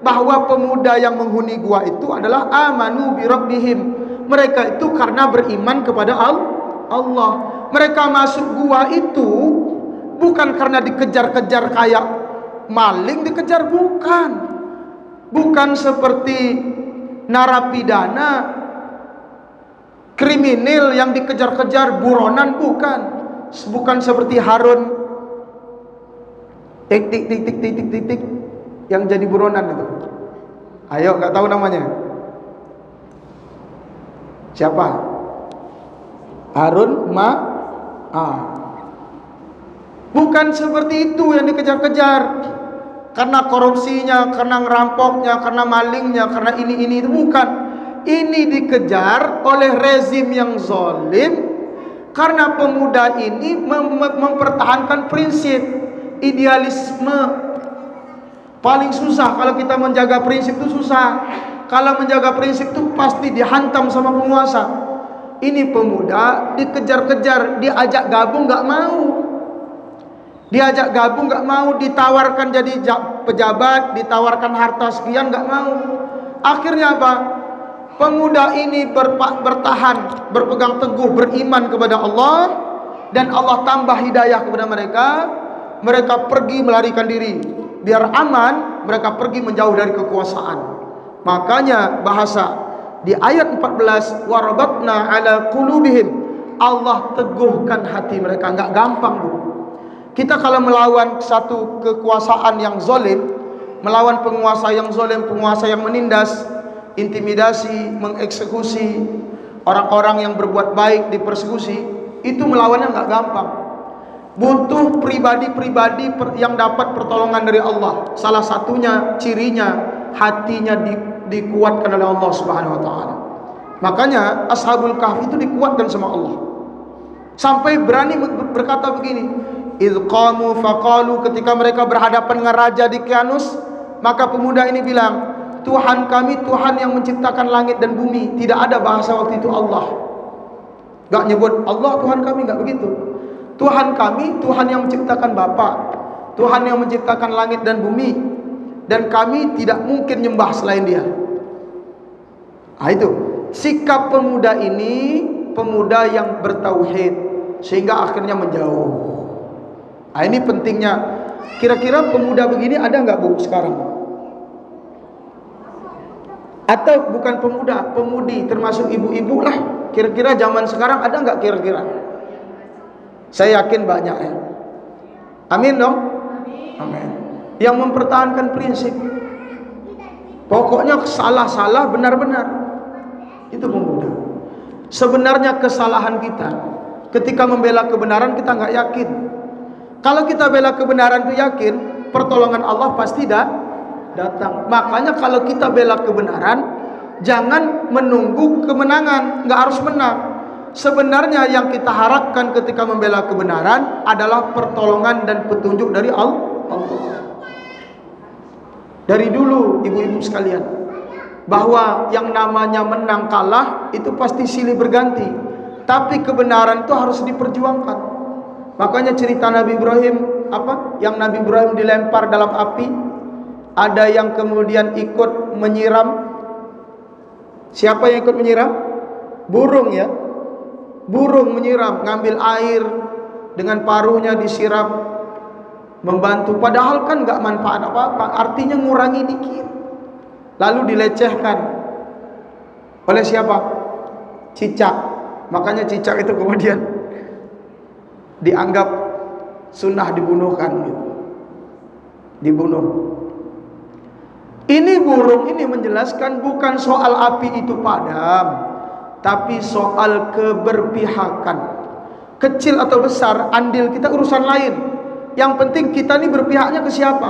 bahwa pemuda yang menghuni gua itu adalah amanu bi rabbihim. Mereka itu karena beriman kepada Allah. Mereka masuk gua itu bukan karena dikejar-kejar kayak maling dikejar, bukan seperti narapidana kriminal yang dikejar-kejar buronan, bukan seperti Harun titik yang jadi buronan itu. Ayo, nggak tahu namanya siapa? Harun bukan seperti itu yang dikejar-kejar karena korupsinya, karena ngerampoknya, karena malingnya, karena ini itu bukan. Ini dikejar oleh rezim yang zalim karena pemuda ini mempertahankan prinsip idealisme. Paling susah kalau kita menjaga prinsip itu susah. Kalau menjaga prinsip itu pasti dihantam sama penguasa. Ini pemuda dikejar-kejar, diajak gabung nggak mau. Diajak gabung nggak mau, ditawarkan jadi pejabat, ditawarkan harta sekian nggak mau. Akhirnya apa? Pemuda ini bertahan, berpegang teguh, beriman kepada Allah, dan Allah tambah hidayah kepada mereka. Mereka pergi melarikan diri, biar aman. Mereka pergi menjauh dari kekuasaan. Makanya bahasa di ayat 14, warabatna ala qulubihim, Allah teguhkan hati mereka. Nggak gampang, Bu. Kita kalau melawan satu kekuasaan yang zalim, melawan penguasa yang zalim, penguasa yang menindas, intimidasi, mengeksekusi orang-orang yang berbuat baik, dipersekusi, itu melawannya nggak gampang. Butuh pribadi-pribadi yang dapat pertolongan dari Allah. Salah satunya, cirinya, hatinya dikuatkan oleh Allah Subhanahu wa taala. Makanya Ashabul Kahfi itu dikuatkan sama Allah. Sampai berani berkata begini, idh qamu faqalu, ketika mereka berhadapan dengan raja di Kianus, maka pemuda ini bilang, Tuhan kami Tuhan yang menciptakan langit dan bumi. Tidak ada bahasa waktu itu Allah. Gak nyebut Allah Tuhan kami, gak begitu. Tuhan kami Tuhan yang menciptakan Bapa, Tuhan yang menciptakan langit dan bumi, dan kami tidak mungkin nyembah selain Dia. Nah itu sikap pemuda ini, pemuda yang bertauhid, sehingga akhirnya menjauh. Nah ini pentingnya. Kira-kira pemuda begini ada nggak, Bu, sekarang? Atau bukan pemuda, pemudi, termasuk ibu-ibu lah. Kira-kira zaman sekarang ada nggak kira-kira? Saya yakin banyak ya. Amin dong? Amin. Yang mempertahankan prinsip. Pokoknya salah-salah, benar-benar. Itu pemuda. Sebenarnya kesalahan kita ketika membela kebenaran, kita nggak yakin. Kalau kita bela kebenaran itu yakin, pertolongan Allah pasti datang. Makanya kalau kita bela kebenaran, jangan menunggu kemenangan, nggak harus menang. Sebenarnya yang kita harapkan ketika membela kebenaran adalah pertolongan dan petunjuk dari Allah. Dari dulu ibu-ibu sekalian, bahwa yang namanya menang kalah itu pasti silih berganti, tapi kebenaran itu harus diperjuangkan. Makanya cerita Nabi Ibrahim, yang Nabi Ibrahim dilempar dalam api, ada yang kemudian ikut menyiram. Siapa yang ikut menyiram? Burung ya. Burung menyiram, ngambil air dengan paruhnya disiram, membantu. Padahal kan nggak manfaat apa-apa, artinya ngurangi dikit. Lalu dilecehkan oleh siapa? Cicak. Makanya cicak itu kemudian dianggap sunnah dibunuhkan gitu. Dibunuh. Ini burung ini menjelaskan bukan soal api itu padam, tapi soal keberpihakan. Kecil atau besar, andil kita urusan lain. Yang penting kita ini berpihaknya ke siapa?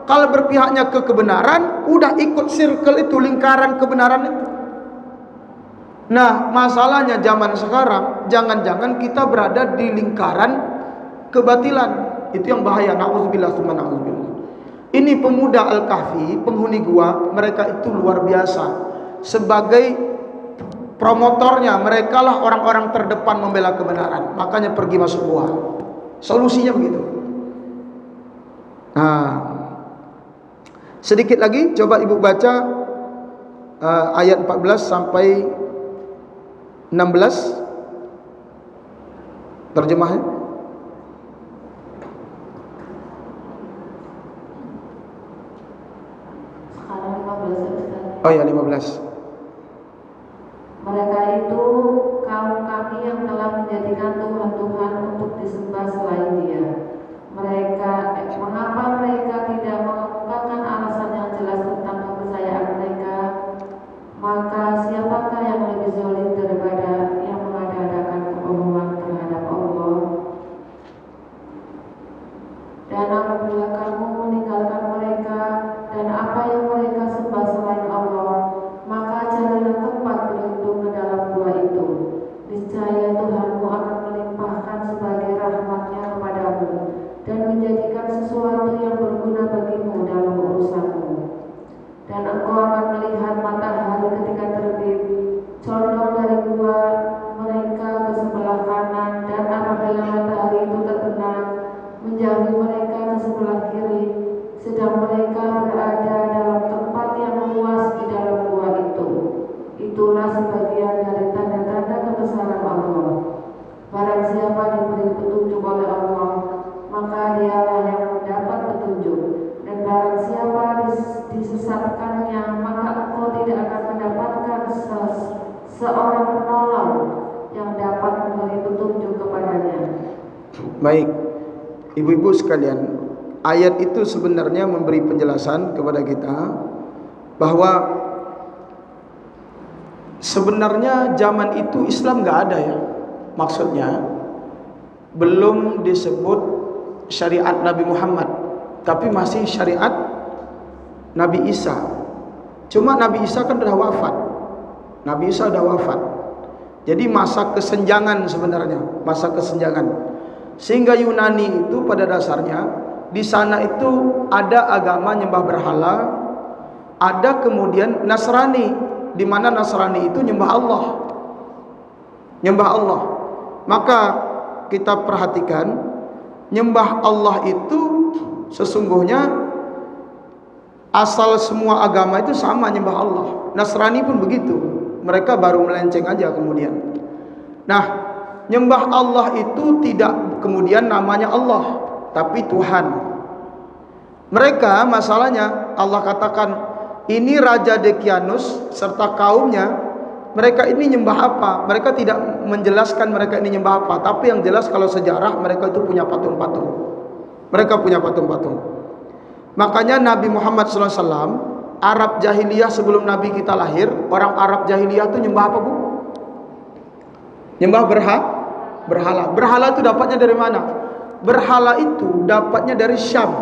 Kalau berpihaknya ke kebenaran, udah ikut circle itu, lingkaran kebenaran itu. Nah, masalahnya zaman sekarang, jangan-jangan kita berada di lingkaran kebatilan. Itu yang bahaya. Na'udzubillah tsumma na'udzubillah. Ini pemuda Al-Kahfi, penghuni gua, mereka itu luar biasa. Sebagai promotornya, mereka lah orang-orang terdepan membela kebenaran. Makanya pergi masuk gua. Solusinya begitu. Nah, sedikit lagi, coba ibu baca ayat 14 sampai 16 terjemahnya. Sekarang 15. Oh ya, 15. Mereka itu kaum kami yang telah menjadikan Tuhan-Tuhan untuk disembah selain Dia. Mengapa mereka tidak mengemukakan alasan yang jelas tentang kepercayaan mereka? Maka siapakah yang lebih zalim daripada yang mengada-adakan kebohongan terhadap Allah? Dan apabila kamu meninggalkan mereka dan apa yang mereka sembah selain Allah, maka carilah tempat berlindung ke dalam gua itu. Niscaya Tuhanmu akan melimpahkan sebagai rahmat-Nya kepadamu dan menjadikan sesuatu yang berguna bagimu dalam urusanmu. Dan engkau akan melihat matahari ketika terbit, condong dari gua mereka ke sebelah kanan, dan apabila matahari itu terbenam, menjauhi mereka ke sebelah kiri, sedang mereka berada dalam tempat yang luas di dalam gua itu. Itulah sebagian dari tanda-tanda kebesaran Allah. Barang siapa diberi petunjuk oleh Allah, maka dialah yang mendapat petunjuk. Dan barang siapa disesatkannya, maka engkau tidak akan mendapatkan seorang penolong yang dapat memberi petunjuk kepadanya. Baik, ibu-ibu sekalian, ayat itu sebenarnya memberi penjelasan kepada kita bahwa sebenarnya zaman itu Islam nggak ada ya. Maksudnya belum disebut syariat Nabi Muhammad, tapi masih syariat Nabi Isa. Cuma Nabi Isa kan sudah wafat. Nabi Isa sudah wafat. Jadi masa kesenjangan sebenarnya, masa kesenjangan. Sehingga Yunani itu pada dasarnya di sana itu ada agama nyembah berhala, ada kemudian Nasrani, di mana Nasrani itu nyembah Allah. Nyembah Allah. Maka kita perhatikan, nyembah Allah itu sesungguhnya asal semua agama itu sama, nyembah Allah. Nasrani pun begitu. Mereka baru melenceng aja kemudian. Nah, nyembah Allah itu tidak kemudian namanya Allah, tapi Tuhan. Mereka masalahnya Allah katakan, ini Raja Dekianus serta kaumnya, mereka ini nyembah apa? Mereka tidak menjelaskan mereka ini nyembah apa, tapi yang jelas kalau sejarah mereka itu punya patung-patung. Mereka punya patung-patung. Makanya Nabi Muhammad SAW, Arab jahiliyah sebelum Nabi kita lahir, orang Arab jahiliyah itu nyembah apa, Bu? Nyembah berhala. Berhala itu dapatnya dari mana? Berhala itu dapatnya dari Syam.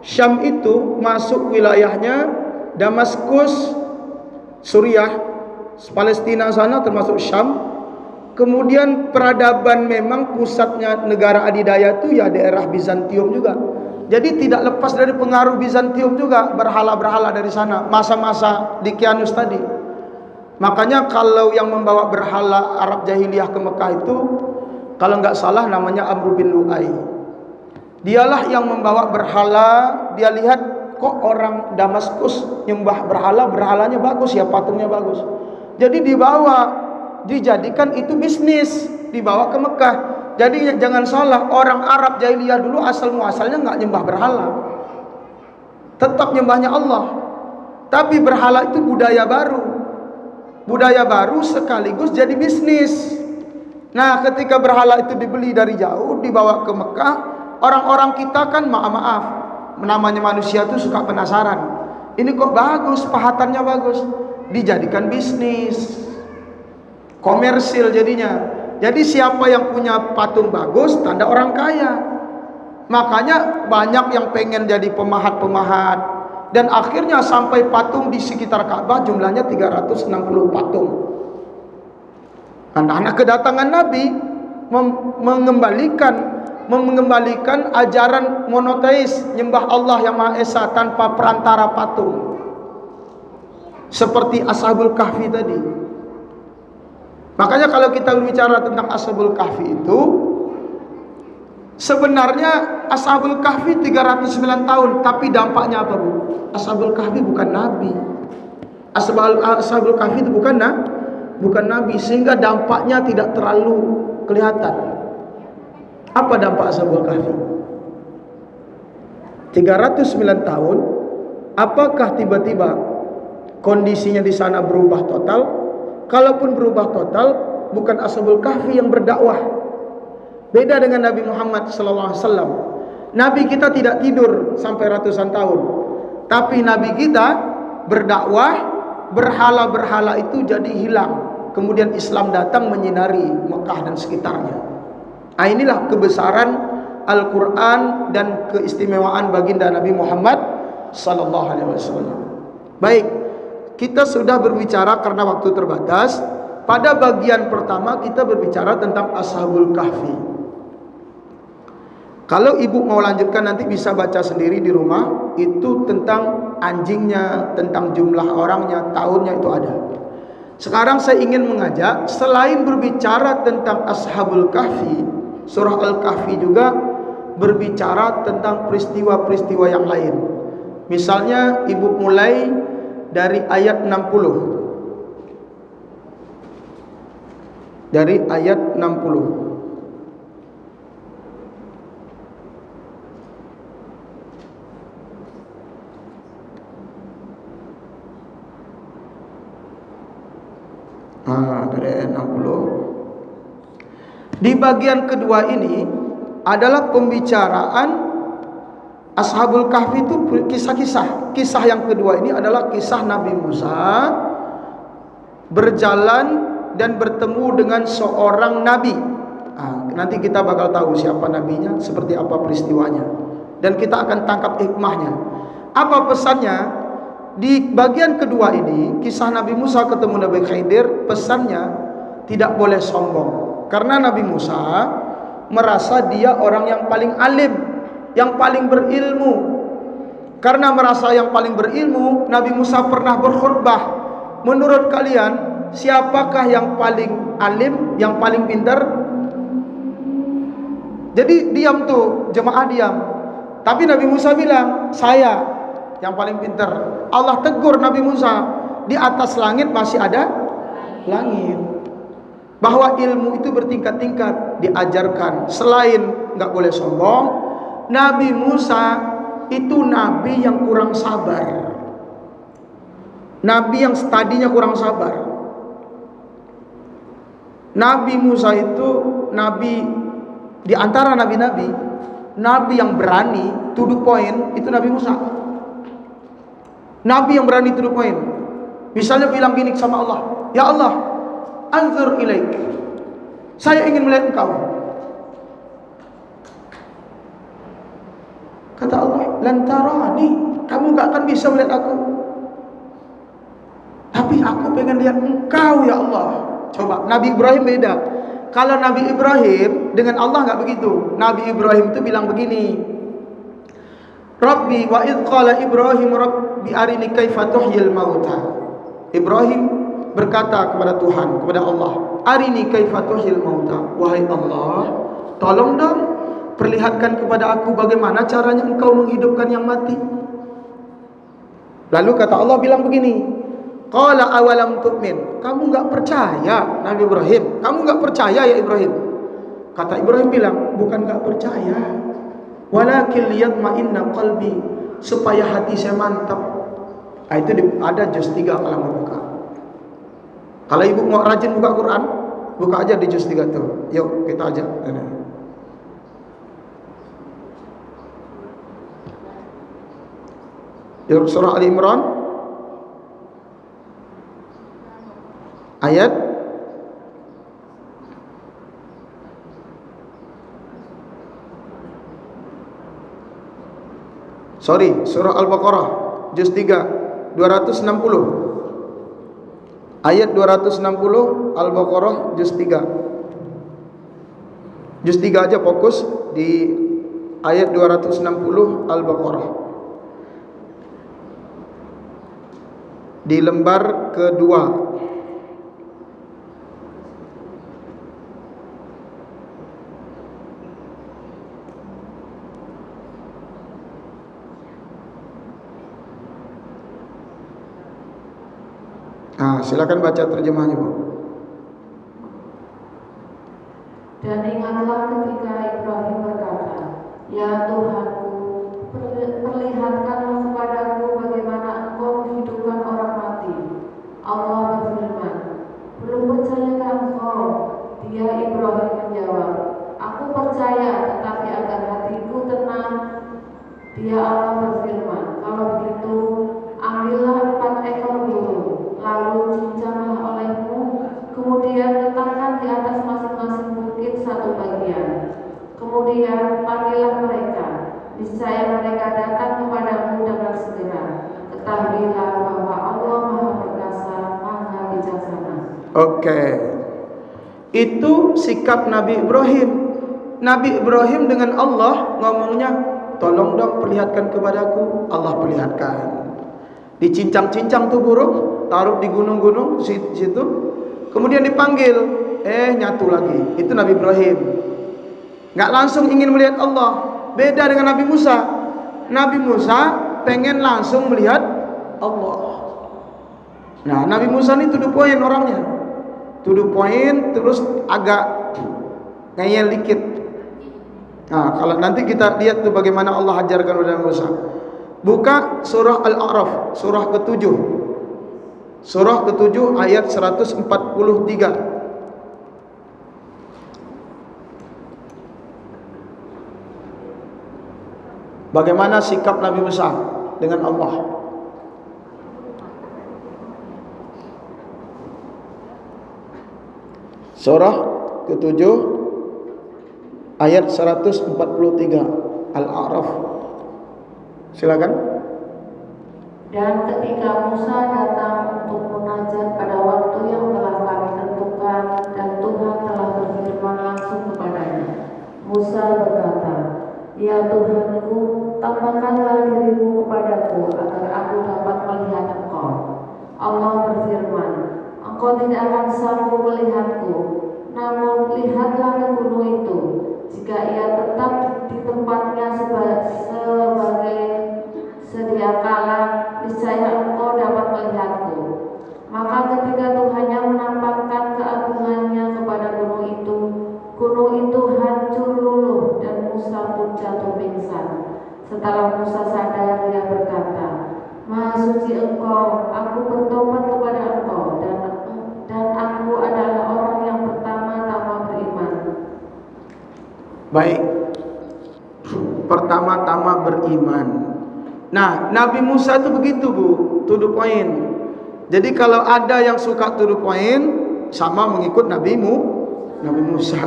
Syam itu masuk wilayahnya Damaskus, Suriah, Palestina sana termasuk Syam. Kemudian peradaban memang pusatnya negara adidaya itu ya daerah Bizantium juga. Jadi tidak lepas dari pengaruh Bizantium juga, berhala-berhala dari sana, masa-masa Dekianus tadi. Makanya kalau yang membawa berhala Arab jahiliyah ke Mekah itu, kalau nggak salah namanya Amr bin Lu'ay. Dialah yang membawa berhala. Dia lihat kok orang Damaskus nyembah berhala, berhalanya bagus ya, patungnya bagus. Jadi dijadikan itu bisnis, dibawa ke Mekah. Jadi jangan salah, orang Arab jahiliyah dulu asal muasalnya nggak nyembah berhala, tetap nyembahnya Allah. Tapi berhala itu budaya baru sekaligus jadi bisnis. Nah, ketika berhala itu dibeli dari jauh, dibawa ke Mekah, orang-orang kita kan maaf, namanya manusia itu suka penasaran. Ini kok bagus, pahatannya bagus, dijadikan bisnis, komersil jadinya. Jadi siapa yang punya patung bagus, tanda orang kaya. Makanya banyak yang pengen jadi pemahat-pemahat, dan akhirnya sampai patung di sekitar Ka'bah jumlahnya 360 patung. Anak-anak kedatangan Nabi mengembalikan ajaran monoteis, nyembah Allah yang Maha Esa tanpa perantara patung, seperti Ashabul Kahfi tadi. Makanya kalau kita berbicara tentang Ashabul Kahfi itu, sebenarnya Ashabul Kahfi 309 tahun, tapi dampaknya apa, Bu? Ashabul Kahfi bukan nabi. Ashabul Kahfi itu bukan nabi, sehingga dampaknya tidak terlalu kelihatan. Apa dampak Ashabul Kahfi? 309 tahun, apakah tiba-tiba kondisinya di sana berubah total? Kalaupun berubah total, bukan Ashabul Kahfi yang berdakwah. Beda dengan Nabi Muhammad SAW. Nabi kita tidak tidur sampai ratusan tahun, tapi Nabi kita berdakwah, berhala-berhala itu jadi hilang. Kemudian Islam datang menyinari Mekah dan sekitarnya. Nah, inilah kebesaran Al-Quran dan keistimewaan baginda Nabi Muhammad SAW. Baik, kita sudah berbicara karena waktu terbatas. Pada bagian pertama kita berbicara tentang Ashabul Kahfi. Kalau ibu mau lanjutkan nanti bisa baca sendiri di rumah. Itu tentang anjingnya, tentang jumlah orangnya, tahunnya itu ada. Sekarang saya ingin mengajak, selain berbicara tentang Ashabul Kahfi, surah Al-Kahfi juga berbicara tentang peristiwa-peristiwa yang lain. Misalnya ibu mulai dari ayat 60. Dari ayat 60. Dari ayat 60. Di bagian kedua ini adalah pembicaraan Ashabul Kahfi, itu kisah-kisah. Kisah yang kedua ini adalah kisah Nabi Musa berjalan dan bertemu dengan seorang nabi. Nanti kita bakal tahu siapa nabinya, seperti apa peristiwanya, dan kita akan tangkap hikmahnya. Apa pesannya? Di bagian kedua ini, kisah Nabi Musa ketemu Nabi Khidir, pesannya tidak boleh sombong. Karena Nabi Musa merasa dia orang yang paling alim, yang paling berilmu. Karena merasa yang paling berilmu, Nabi Musa pernah berkhutbah. Menurut kalian, siapakah yang paling alim, yang paling pintar? Jadi diam tuh, jemaah diam. Tapi Nabi Musa bilang, saya yang paling pintar. Allah tegur Nabi Musa, di atas langit masih ada langit. Bahwa ilmu itu bertingkat-tingkat, diajarkan. Selain nggak boleh sombong, Nabi Musa itu nabi yang kurang sabar. Nabi yang tadinya kurang sabar. Nabi Musa itu nabi di antara nabi-nabi, nabi yang berani to the point itu Nabi Musa. Nabi yang berani to the point. Misalnya bilang gini sama Allah, ya Allah, anzur ilaik, saya ingin melihat engkau. Kata Allah, lan tarani, kamu gak akan bisa melihat aku. Tapi aku pengen lihat engkau ya Allah. Coba, Nabi Ibrahim beda. Kalau Nabi Ibrahim dengan Allah gak begitu. Nabi Ibrahim itu bilang begini, Rabbi wa idh qala Ibrahim Rabbi arini kaifa tuhyil mauta. Ibrahim berkata kepada Tuhan, kepada Allah, arini kaifa tuhyil mauta. Wahai Allah, tolong dong perlihatkan kepada aku bagaimana caranya engkau menghidupkan yang mati. Lalu kata Allah bilang begini, qala awalam tu'min, kamu enggak percaya Nabi Ibrahim? Kamu enggak percaya ya Ibrahim? Kata Ibrahim bilang, bukan enggak percaya, walakin liyatma'inna qalbi, supaya hati saya mantap. Itu ada juz 3 kalau mau buka. Kalau ibu mau rajin buka Quran, buka aja di juz 3 tuh. Yuk kita aja. Yuk surah Ali Imran ayat surah Al-Baqarah juz 3 260 ayat 260 Al-Baqarah juz 3 aja, fokus di ayat 260 Al-Baqarah di lembar kedua. Silakan baca terjemahnya, Bu. Dan ingatlah ketika Ibrahim berkata, ya Tuhanku, perlihatkanlah kepadaku bagaimana engkau menghidupkan orang mati. Allah berfirman, belum percayakah engkau? Dia Ibrahim menjawab, aku percaya, tetapi agar hatiku tenang. Dia Allah berfirman, kalau begitu ambillah 4 ekor burung, lalu cincanglah olehmu, kemudian letakkan di atas masing-masing bukit satu bagian. Kemudian panggillah mereka, niscaya mereka datang kepadamu dengan segera. Ketahuilah bahwa Allah Maha Perkasa, Maha Bijaksana. Oke. Itu sikap Nabi Ibrahim. Nabi Ibrahim dengan Allah ngomongnya, tolong dong perlihatkan kepadaku. Allah perlihatkan. Dicincang-cincang tuh burung, taruh di gunung-gunung situ. Kemudian dipanggil, nyatu lagi. Itu Nabi Ibrahim. Nggak langsung ingin melihat Allah. Beda dengan Nabi Musa. Nabi Musa pengen langsung melihat Allah. Nah, Nabi Musa ini to the point orangnya. To the point, terus agak ngeyel dikit. Nah, kalau nanti kita lihat tuh bagaimana Allah ajarkan kepada Musa. Buka surah Al-A'raf, surah ke-7. Surah ke-7 ayat 143. Bagaimana sikap Nabi Musa dengan Allah? Surah ke-7 ayat 143 Al-A'raf. Silakan. Dan ketika Musa datang untuk munajat pada waktu yang telah kami tentukan, dan Tuhan telah berfirman langsung kepadanya, Musa berkata, "Ya Tuhanku, tampakkanlah dirimu kepadaku agar aku dapat melihat Engkau." Allah berfirman, "Engkau tidak akan sanggup melihatku, namun lihatlah ke gunung itu. Jika ia tetap di tempatnya sebagai sedia kala, niscaya engkau dapat melihatku." Maka ketika Tuhannya menampakkan keagungannya kepada gunung itu hancur luluh dan Musa pun jatuh pingsan. Setelah Musa sadar, dia berkata, "Maha suci Engkau, aku bertobat kepada Engkau, dan aku adalah orang yang pertama-tama beriman." Baik. Pertama-tama beriman. Nah, Nabi Musa itu begitu, Bu, to the point. Jadi kalau ada yang suka to the point, sama mengikut Nabi Musa.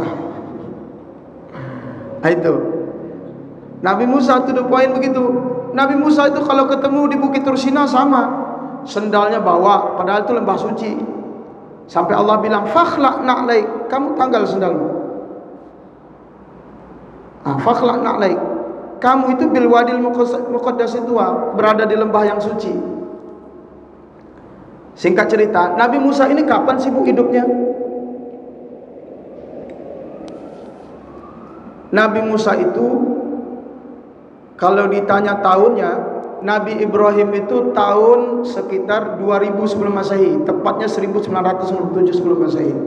Itu Nabi Musa to the point begitu. Nabi Musa itu kalau ketemu di Bukit Tursina sama, sendalnya bawa, padahal itu lembah suci. Sampai Allah bilang, "Fakhlaq na'laik," kamu tanggal sendalmu. Fakhlaq na'laik, kamu itu bil wadil muqaddas itu, berada di lembah yang suci. Singkat cerita, Nabi Musa ini kapan sibuk hidupnya? Nabi Musa itu kalau ditanya tahunnya, Nabi Ibrahim itu tahun sekitar 2000 sebelum Masehi, tepatnya 1997 sebelum Masehi.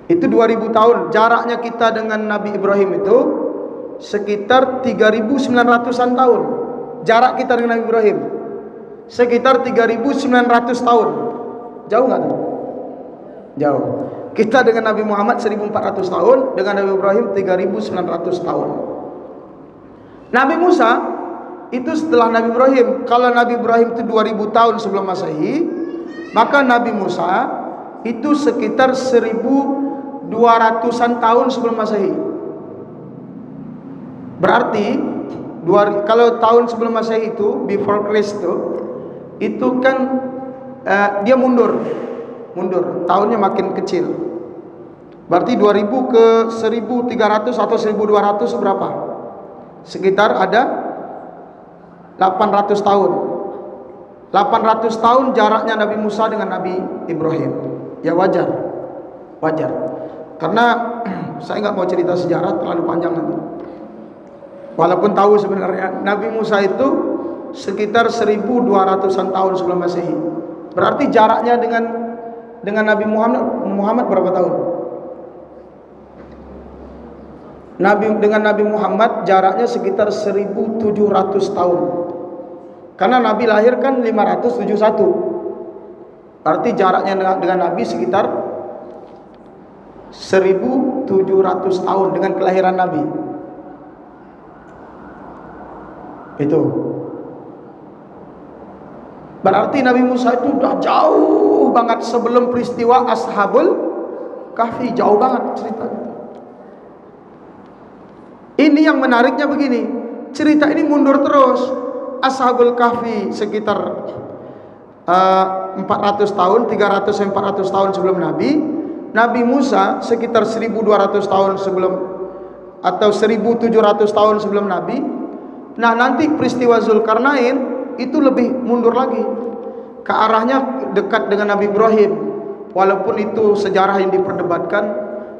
Itu 2000 tahun. Jaraknya kita dengan Nabi Ibrahim itu sekitar 3900-an tahun. Jarak kita dengan Nabi Ibrahim sekitar 3900 tahun. Jauh nggak tuh? Jauh. Kita dengan Nabi Muhammad 1400 tahun, dengan Nabi Ibrahim 3900 tahun. Nabi Musa itu setelah Nabi Ibrahim. Kalau Nabi Ibrahim itu 2000 tahun sebelum Masehi, maka Nabi Musa itu sekitar 1200-an tahun sebelum Masehi. Berarti kalau tahun sebelum Masehi itu before Christ itu kan dia mundur, tahunnya makin kecil. Berarti 2000 ke 1300 atau 1200 berapa? Sekitar ada 800 tahun. 800 tahun jaraknya Nabi Musa dengan Nabi Ibrahim. Ya wajar. Karena saya nggak mau cerita sejarah, terlalu panjang nanti. Walaupun tahu sebenarnya Nabi Musa itu sekitar 1200-an tahun sebelum Masehi. Berarti jaraknya dengan Nabi Muhammad berapa tahun? Dengan Nabi Muhammad jaraknya sekitar 1700 tahun. Karena Nabi lahir kan 571. Berarti jaraknya dengan Nabi sekitar 1700 tahun dengan kelahiran Nabi. Itu. Berarti Nabi Musa itu udah jauh banget sebelum peristiwa Ashabul Kahfi, jauh banget ceritanya. Ini yang menariknya begini, cerita ini mundur terus. Ashabul Kahfi sekitar 400 tahun, 300-400 tahun sebelum Nabi. Nabi Musa sekitar 1200 tahun sebelum, atau 1700 tahun sebelum Nabi. Nah, nanti peristiwa Zulkarnain itu lebih mundur lagi, ke arahnya dekat dengan Nabi Ibrahim. Walaupun itu sejarah yang diperdebatkan,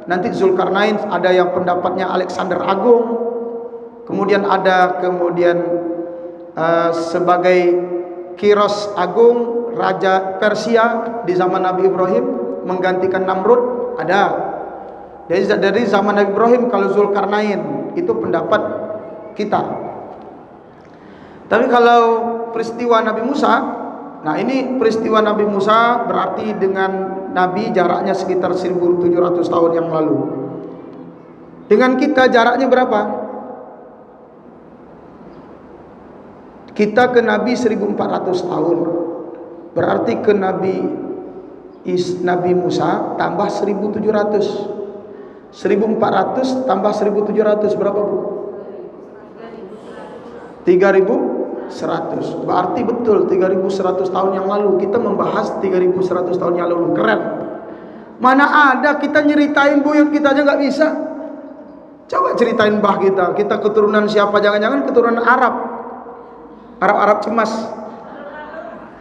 Nanti Zulkarnain ada yang pendapatnya Alexander Agung, kemudian ada sebagai Kiros Agung, raja Persia di zaman Nabi Ibrahim menggantikan Namrud, ada. Jadi dari zaman Nabi Ibrahim kalau Zulkarnain itu pendapat kita. Tapi kalau peristiwa Nabi Musa, nah ini peristiwa Nabi Musa berarti dengan Nabi jaraknya sekitar 1700 tahun yang lalu. Dengan kita jaraknya berapa? Kita ke Nabi 1400 tahun. Berarti ke Nabi Musa tambah 1700. 1400 tambah 1700 berapa, Bu? 3100. Berarti betul 3100 tahun yang lalu kita membahas 3100 tahun yang lalu. Keren. Mana ada kita nyeritain buyut kita aja nggak bisa. Coba ceritain mbah kita. Kita keturunan siapa? Jangan-jangan keturunan Arab. Arab cemas.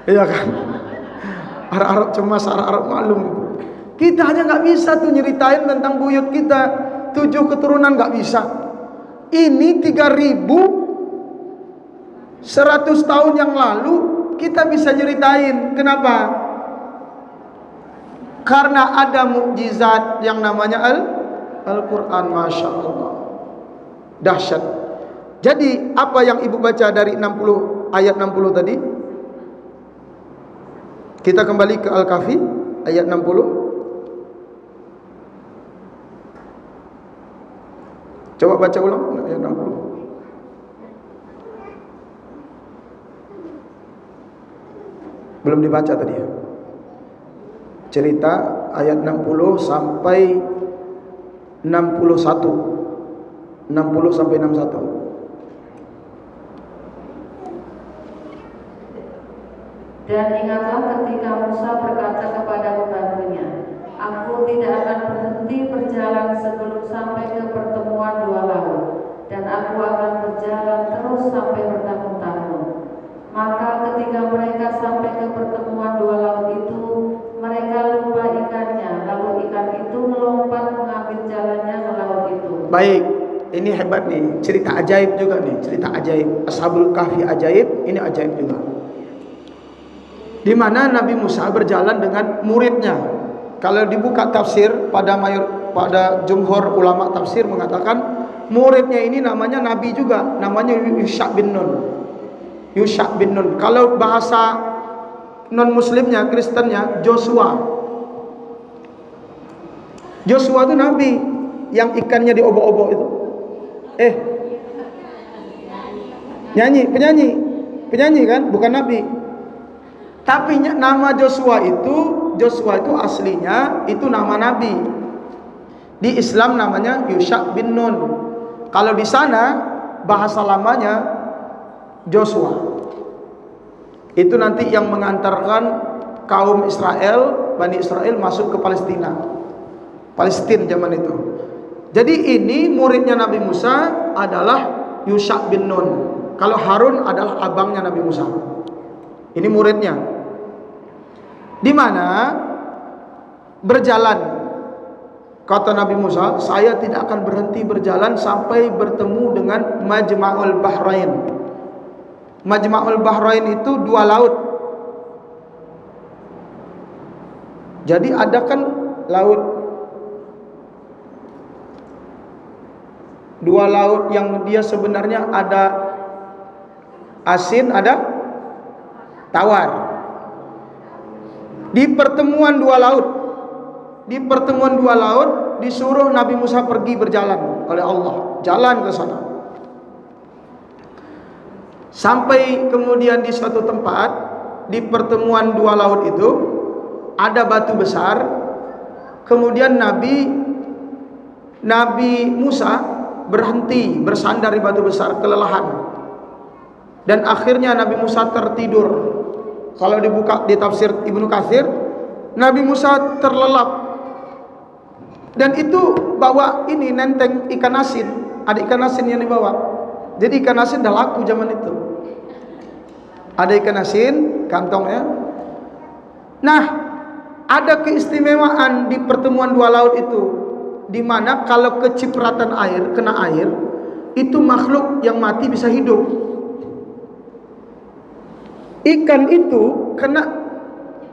Iya kan? Arab cemas, Arab maklum. Kita aja nggak bisa tuh nyeritain tentang buyut kita. 7 keturunan nggak bisa. Ini 3100 tahun yang lalu kita bisa nyeritain. Kenapa? Karena ada mukjizat yang namanya Al-Quran. Masya Allah, dahsyat. Jadi apa yang ibu baca dari ayat 60 tadi, kita kembali ke Al-Kahfi ayat 60. Coba baca ulang ayat 60. Belum dibaca tadi ya. Cerita ayat 60 sampai 61. 60 sampai 61. Dan ingatlah ketika Musa berkata kepada pembantunya, "Aku tidak akan berhenti berjalan sebelum sampai ke pertemuan dua laut, dan aku akan berjalan terus sampai bertahun-tahun." Maka ketika mereka sampai ke pertemuan dua laut itu, mereka lupa ikannya, lalu ikan itu melompat mengambil jalannya ke laut itu. Baik, ini hebat nih, cerita ajaib juga nih, cerita ajaib. Ashabul Kahfi ajaib, ini ajaib juga. Di mana Nabi Musa berjalan dengan muridnya. Kalau dibuka tafsir pada jumhur ulama tafsir mengatakan muridnya ini namanya Nabi juga, namanya Yusha bin Nun. Yusha bin Nun. Kalau bahasa non muslimnya, Kristennya, Joshua. Joshua itu Nabi yang ikannya diobok-obok itu. Penyanyi kan, bukan Nabi. Tapi nama Joshua itu aslinya itu nama Nabi. Di Islam namanya Yusha bin Nun. Kalau di sana bahasa lamanya Joshua. Itu nanti yang mengantarkan kaum Israel, Bani Israel masuk ke Palestina zaman itu. Jadi ini muridnya Nabi Musa adalah Yusha bin Nun. Kalau Harun adalah abangnya Nabi Musa. Ini muridnya. Di mana berjalan, kata Nabi Musa, saya tidak akan berhenti berjalan sampai bertemu dengan Majma'ul Bahrain. Majma'ul Bahrain itu dua laut. Jadi ada kan dua laut yang dia sebenarnya ada asin, ada tawar. Di pertemuan dua laut disuruh Nabi Musa pergi berjalan oleh Allah, jalan ke sana. Sampai kemudian di suatu tempat, di pertemuan dua laut itu ada batu besar. Kemudian Nabi Musa berhenti bersandar di batu besar, kelelahan. Dan akhirnya Nabi Musa tertidur. Kalau dibuka di tafsir Ibnu Katsir, Nabi Musa terlelap. Dan itu bawa ini nenteng ikan asin. Ada ikan asin yang dibawa. Jadi ikan asin dah laku zaman itu. Ada ikan asin, kantongnya. Nah, ada keistimewaan di pertemuan dua laut itu. di mana kalau kecipratan air, kena air, itu makhluk yang mati bisa hidup. Ikan itu kena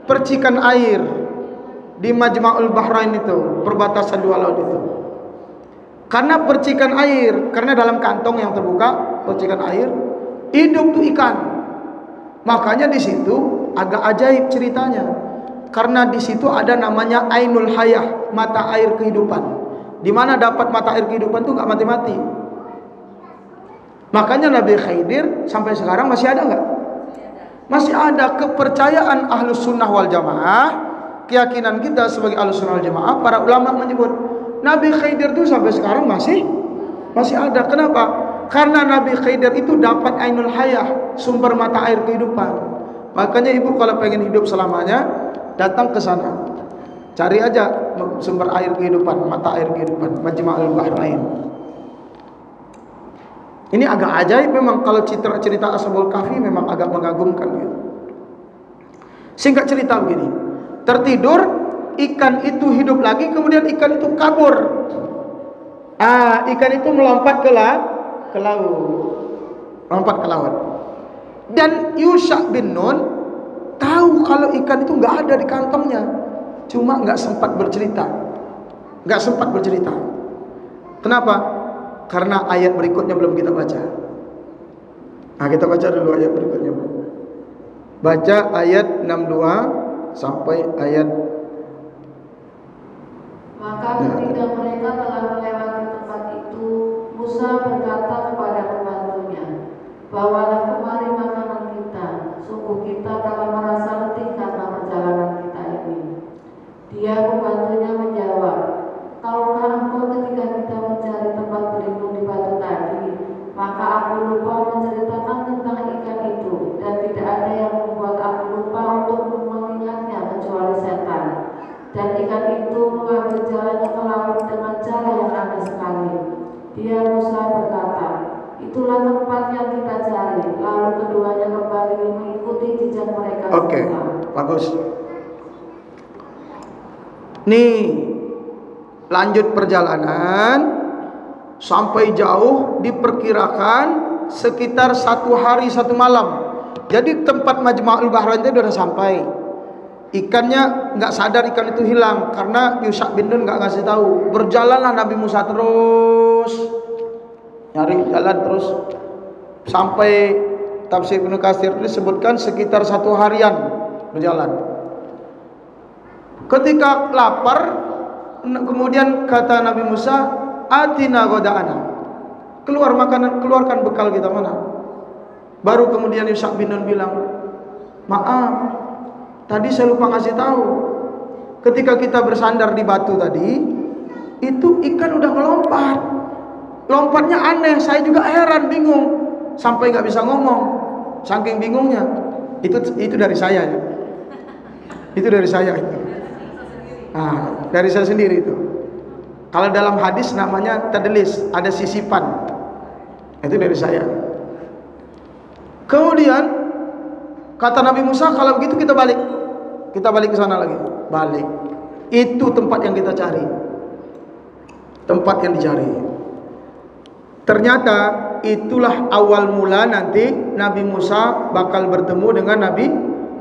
percikan air di Majma'ul Bahrain itu, perbatasan dua laut itu. Karena percikan air, karena dalam kantong yang terbuka, percikan air, hidup tuh ikan. Makanya di situ agak ajaib ceritanya. Karena di situ ada namanya Ainul Hayah, mata air kehidupan. Di mana dapat mata air kehidupan tuh nggak mati-mati. Makanya Nabi Khidir sampai sekarang masih ada nggak? Masih ada. Kepercayaan Ahlus Sunnah wal Jamaah, keyakinan kita sebagai Ahlus Sunnah wal Jamaah, para ulama menyebut Nabi Khidir itu sampai sekarang masih ada. Kenapa? Karena Nabi Khidir itu dapat Ainul Hayah, sumber mata air kehidupan. Makanya ibu kalau pengen hidup selamanya, datang ke sana, cari aja sumber air kehidupan, mata air kehidupan, Majma'ul Bahrain. Ini agak ajaib memang. Kalau cerita Ashabul Kahfi memang agak mengagumkan gitu. Singkat cerita begini, tertidur, ikan itu hidup lagi, kemudian ikan itu kabur. Ikan itu melompat ke laut. Dan Yusha bin Nun tahu kalau ikan itu nggak ada di kantongnya, cuma nggak sempat bercerita. Kenapa? Karena ayat berikutnya belum kita baca. Kita baca dulu ayat berikutnya. Baca ayat 62 sampai ayat. Maka ketika mereka telah melewati tempat itu, Musa berkata kepada pembantunya, "Bawalah kemari makanan kita. Sungguh kita telah merasa letih karena perjalanan kita ini." Dia pembantunya menjawab, "Tahukah engkau ketika kita mencari tempat berlindung di batu tadi, maka aku lupa menceritakan tentang ikan itu, dan tidak ada yang membuat aku lupa untuk mengingatnya kecuali setan. Dan ikan itu mengambil jalannya ke laut dengan cara yang aneh sekali." Dia Musa berkata, "Itulah tempat yang kita cari." Lalu keduanya kembali mengikuti jejak mereka. Oke, bagus. Nih, lanjut perjalanan sampai jauh, diperkirakan sekitar 1 hari 1 malam. Jadi tempat Majma'ul Bahrain itu sudah sampai. Ikannya nggak sadar ikan itu hilang karena Yusha bin Nun nggak ngasih tahu. Berjalanlah Nabi Musa terus nyari jalan terus sampai tafsir Ibnu Katsir disebutkan sekitar 1 harian berjalan. Ketika lapar, kemudian kata Nabi Musa, "Atina goda'ana." Keluar makanan, keluarkan bekal kita mana. Baru kemudian Yusha bin Nun bilang, "Maaf, tadi saya lupa ngasih tahu. Ketika kita bersandar di batu tadi, itu ikan udah melompat. Lompatnya aneh, saya juga heran, bingung, sampai nggak bisa ngomong, saking bingungnya." Itu dari saya ya. Itu dari saya itu. Dari saya sendiri itu. Kalau dalam hadis namanya tadlis, ada sisipan. Itu dari saya. Kemudian kata Nabi Musa, "Kalau begitu kita balik. Kita balik ke sana lagi." Balik. Itu tempat yang kita cari. Tempat yang dicari. Ternyata itulah awal mula nanti Nabi Musa bakal bertemu dengan Nabi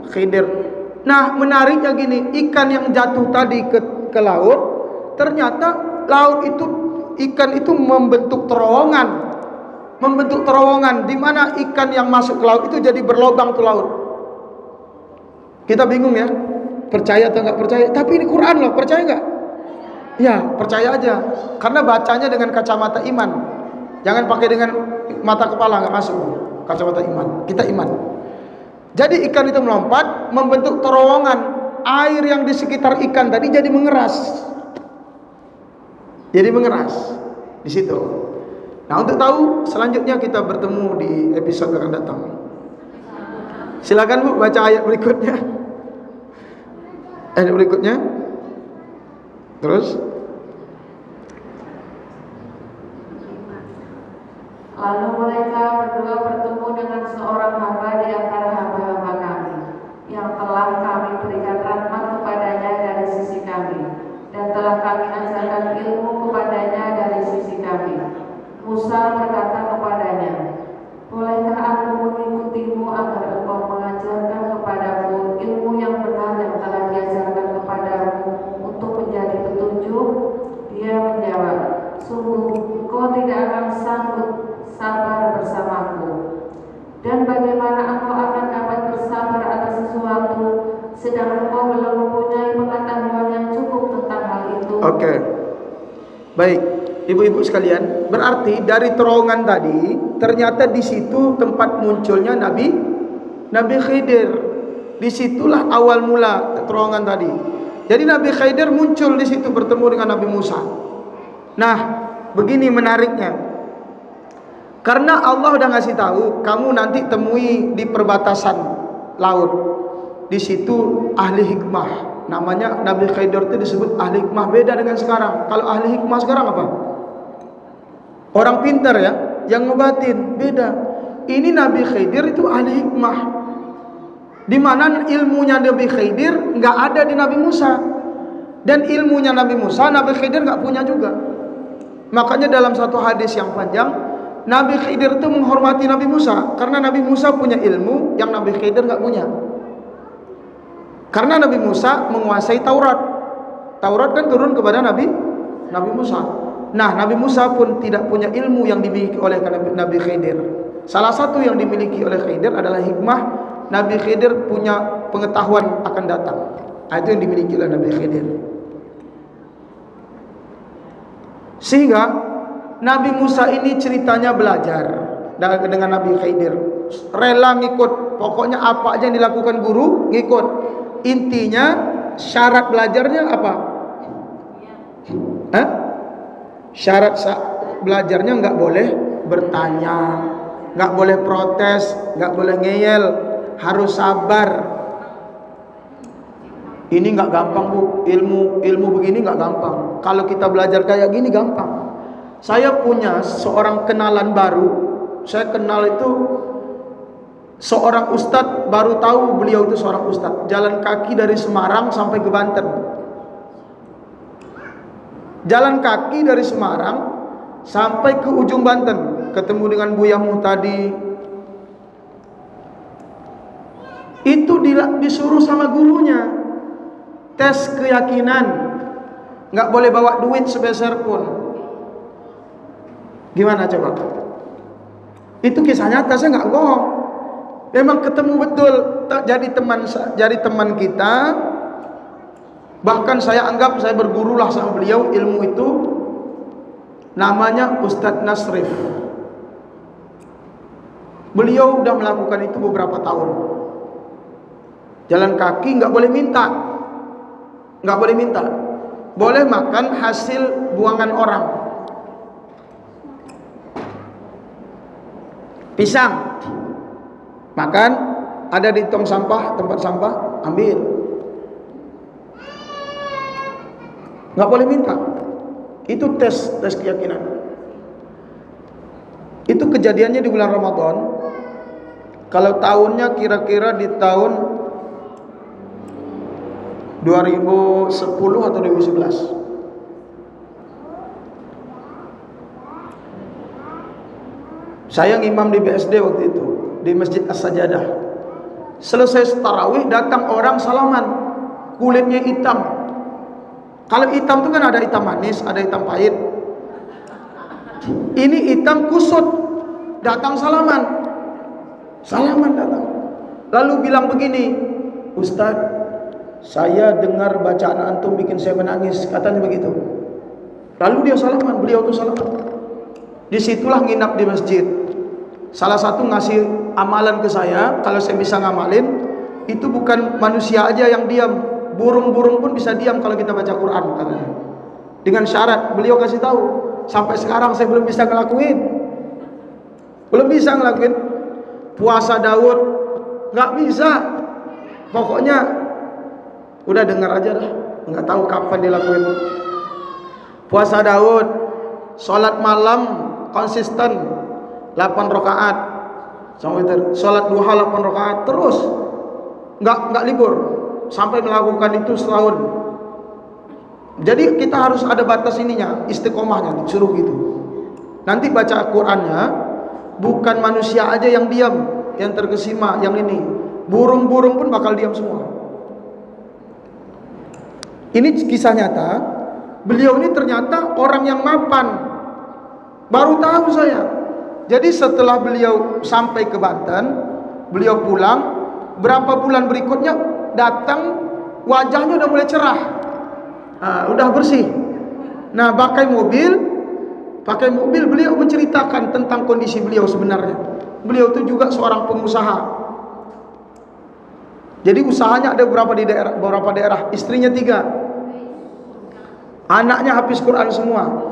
Khidir. Nah, menariknya gini, ikan yang jatuh tadi ke laut, ternyata laut itu, ikan itu membentuk terowongan. Di mana ikan yang masuk ke laut itu jadi berlobang ke laut. Kita bingung ya, percaya atau nggak percaya? Tapi ini Quran loh, percaya nggak? Ya, percaya aja. Karena bacanya dengan kacamata iman. Jangan pakai dengan mata kepala, nggak masuk. Kacamata iman. Kita iman. Jadi ikan itu melompat, membentuk terowongan. Air yang di sekitar ikan tadi jadi mengeras. Di situ. Nah, untuk tahu selanjutnya kita bertemu di episode yang akan datang. Silakan Bu, baca ayat berikutnya. Terus lalu mereka berdua bertemu dengan seorang hamba di antara hamba-hamba kami, yang telah kami berikan rahmat kepadanya dari sisi kami, dan telah kami ajarkan ilmu kepada menjawab, sungguh kau tidak akan sanggup sabar bersamaku. Dan bagaimana engkau akan dapat bersabar atas sesuatu sedang engkau belum mempunyai pengetahuan yang cukup tentang hal itu? Oke. Baik, ibu-ibu sekalian, berarti dari terowongan tadi ternyata di situ tempat munculnya Nabi Khidir. Disitulah awal mula terowongan tadi. Jadi Nabi Khidir muncul di situ bertemu dengan Nabi Musa. Nah, begini menariknya. Karena Allah udah ngasih tahu, kamu nanti temui di perbatasan laut. Di situ ahli hikmah. Namanya Nabi Khidir itu disebut ahli hikmah, beda dengan sekarang. Kalau ahli hikmah sekarang apa? Orang pintar ya, yang ngobatin, beda. Ini Nabi Khidir itu ahli hikmah. Di mana ilmunya Nabi Khidir nggak ada di Nabi Musa. Dan ilmunya Nabi Musa, Nabi Khidir nggak punya juga. Makanya dalam satu hadis yang panjang, Nabi Khidir itu menghormati Nabi Musa karena Nabi Musa punya ilmu yang Nabi Khidir nggak punya. Karena Nabi Musa menguasai Taurat. Taurat kan turun kepada Nabi Musa. Nah, Nabi Musa pun tidak punya ilmu yang dimiliki oleh Nabi Khidir. Salah satu yang dimiliki oleh Khidir adalah hikmah. Nabi Khidir punya pengetahuan akan datang. Itu yang dimiliki oleh Nabi Khidir. Sehingga Nabi Musa ini ceritanya belajar dengan Nabi Khidir. Rela ngikut. Pokoknya apa aja yang dilakukan guru, ngikut. Intinya syarat belajarnya apa? Syarat belajarnya nggak boleh bertanya, nggak boleh protes, nggak boleh ngeyel, harus sabar. Ini nggak gampang bu, ilmu begini nggak gampang. Kalau kita belajar kayak gini gampang. Saya punya seorang kenalan baru. Saya kenal itu seorang ustadz, baru tahu beliau itu seorang ustadz. Jalan kaki dari Semarang sampai ke Banten. Jalan kaki dari Semarang sampai ke ujung Banten, ketemu dengan Buya Muhtadi. Itu disuruh sama gurunya tes keyakinan, nggak boleh bawa duit sepeser pun. Gimana coba? Itu kisah nyata, saya nggak bohong. Memang ketemu betul, jadi teman kita. Bahkan saya anggap saya bergurulah sama beliau ilmu itu. Namanya Ustadz Nasrif. Beliau udah melakukan itu beberapa tahun. Jalan kaki nggak boleh minta, nggak boleh minta. Boleh makan hasil buangan orang. Pisang, makan, ada di tong sampah, tempat sampah, ambil. Nggak boleh minta. Itu tes keyakinan. Itu kejadiannya di bulan Ramadan. Kalau tahunnya kira-kira di tahun 2010 atau 2011. Saya ngimam di BSD waktu itu, di Masjid As-Sajadah. Selesai tarawih, datang orang salaman, kulitnya hitam. Kalau hitam itu kan ada hitam manis, ada hitam pahit. Ini hitam kusut, datang salaman datang. Lalu bilang begini, Ustadz, saya dengar bacaan antum bikin saya menangis, katanya begitu. Lalu dia salaman, beliau tuh salaman. Disitulah nginap di masjid. Salah satu ngasih amalan ke saya, kalau saya bisa ngamalin, itu bukan manusia aja yang diam, burung-burung pun bisa diam kalau kita baca Quran, katanya. Dengan syarat, beliau kasih tahu. Sampai sekarang saya belum bisa ngelakuin. Puasa Daud, nggak bisa. Pokoknya udah dengar aja dah, nggak tahu kapan dilakuin. Puasa Daud, sholat malam konsisten 8 rakaat, sholat duha 8 rakaat terus, nggak libur sampai melakukan itu setahun. Jadi kita harus ada batas ininya, istiqomahnya, disuruh gitu. Nanti baca Qurannya bukan manusia aja yang diam, yang terkesima, yang ini, burung-burung pun bakal diam semua. Ini kisah nyata. beliau ini ternyata orang yang mapan. Baru tahu saya. Jadi setelah beliau sampai ke Banten, beliau pulang, berapa bulan berikutnya datang, wajahnya udah mulai cerah, udah bersih. Nah, pakai mobil beliau menceritakan tentang kondisi beliau sebenarnya. Beliau itu juga seorang pengusaha. Jadi usahanya ada beberapa daerah, istrinya 3, anaknya hafiz Quran semua.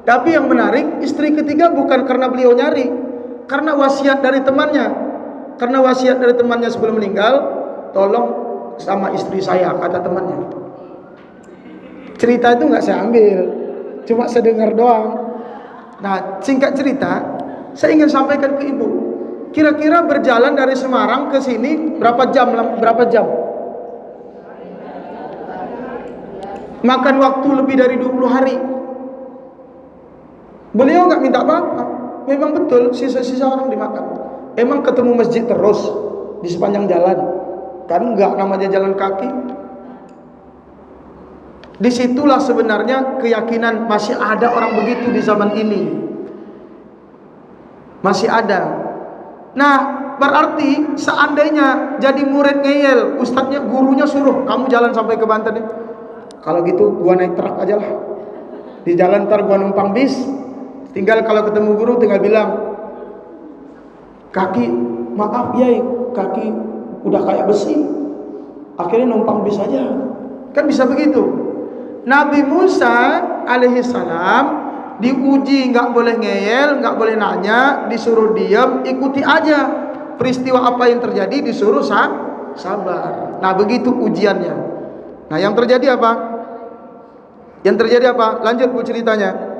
Tapi yang menarik, istri ketiga bukan karena beliau nyari, karena wasiat dari temannya. Karena wasiat dari temannya sebelum meninggal, tolong sama istri saya, kata temannya. Cerita itu nggak saya ambil, cuma saya dengar doang. Nah, singkat cerita, saya ingin sampaikan ke ibu. Kira-kira berjalan dari Semarang ke sini berapa jam? Makan waktu lebih dari 20 hari. Beliau nggak minta apa-apa. Memang betul sisa-sisa orang dimakan. Emang ketemu masjid terus di sepanjang jalan. Kan nggak namanya jalan kaki. Disitulah sebenarnya keyakinan masih ada orang begitu di zaman ini. Masih ada. Nah, berarti seandainya jadi murid ngeyel, ustadznya, gurunya suruh kamu jalan sampai ke Banten ya. Kalau gitu gua naik truk aja lah. Di jalan ntar gua numpang bis. Tinggal kalau ketemu guru tinggal bilang, kaki, maaf ya, kaki udah kayak besi. Akhirnya numpang bis aja. Kan bisa begitu. Nabi Musa alaihissalam diuji, nggak boleh ngeyel, nggak boleh nanya, disuruh diam, ikuti aja. Peristiwa apa yang terjadi disuruh sabar. Nah, begitu ujiannya. Nah, yang terjadi apa? Lanjut Bu ceritanya.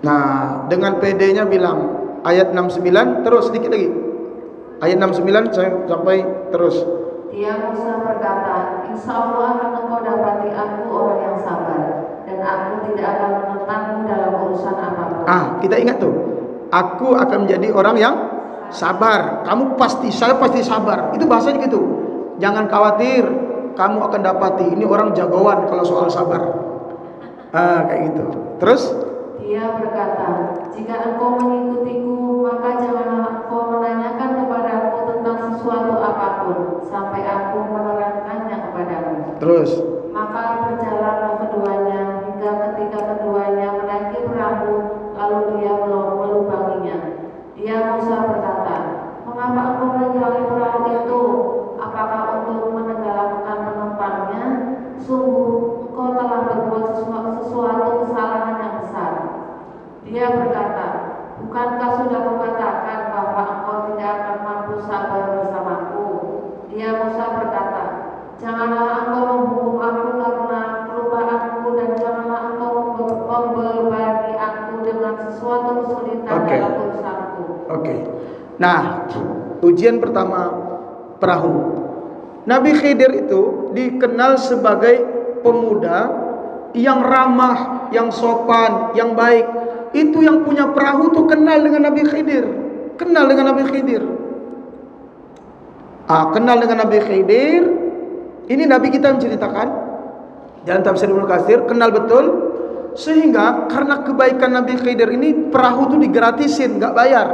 Nah, dengan PD-nya bilang ayat 69, terus sedikit lagi. Ayat 69 sampai terus. Dia Musa berkata, insya Allah akan engkau dapati aku orang yang sabar, dan aku tidak akan menentangmu dalam urusan apapun. Kita ingat tuh, aku akan menjadi orang yang sabar. Saya pasti sabar. Itu bahasanya gitu. Jangan khawatir, kamu akan dapati. Ini orang jagoan kalau soal sabar. Kayak gitu. Terus? Dia berkata, jika engkau mengikutiku, maka janganlah engkau menanyakan kepadaku tentang sesuatu apapun, sampai aku menerangkannya kepadamu. Terus? Maka berjalanlah keduanya, hingga ketika keduanya menaiki perahu, lalu dia melubanginya. Dia Musa berkata, mengapa engkau menyeberangi perahu itu? Apakah untuk menenggelamkan penumpangnya? Sungguh, engkau telah berbuat sesuatu kesalahan yang besar. Dia berkata, bukankah sudah kukatakan bahwa engkau tidak akan mampu sabar bersamaku? Dia Musa berkata, janganlah engkau menghukum aku karena pelupaanku, dan janganlah engkau membebani aku dengan sesuatu kesulitan dalam urusanku. Nah, ujian pertama, perahu. Nabi Khidir itu dikenal sebagai pemuda yang ramah, yang sopan, yang baik. Itu yang punya perahu tuh kenal dengan Nabi Khidir. Kenal dengan Nabi Khidir. Ini Nabi kita menceritakan dalam tafsir Ibnu Katsir, kenal betul. Sehingga karena kebaikan Nabi Khidir ini, perahu tuh digratisin, nggak bayar.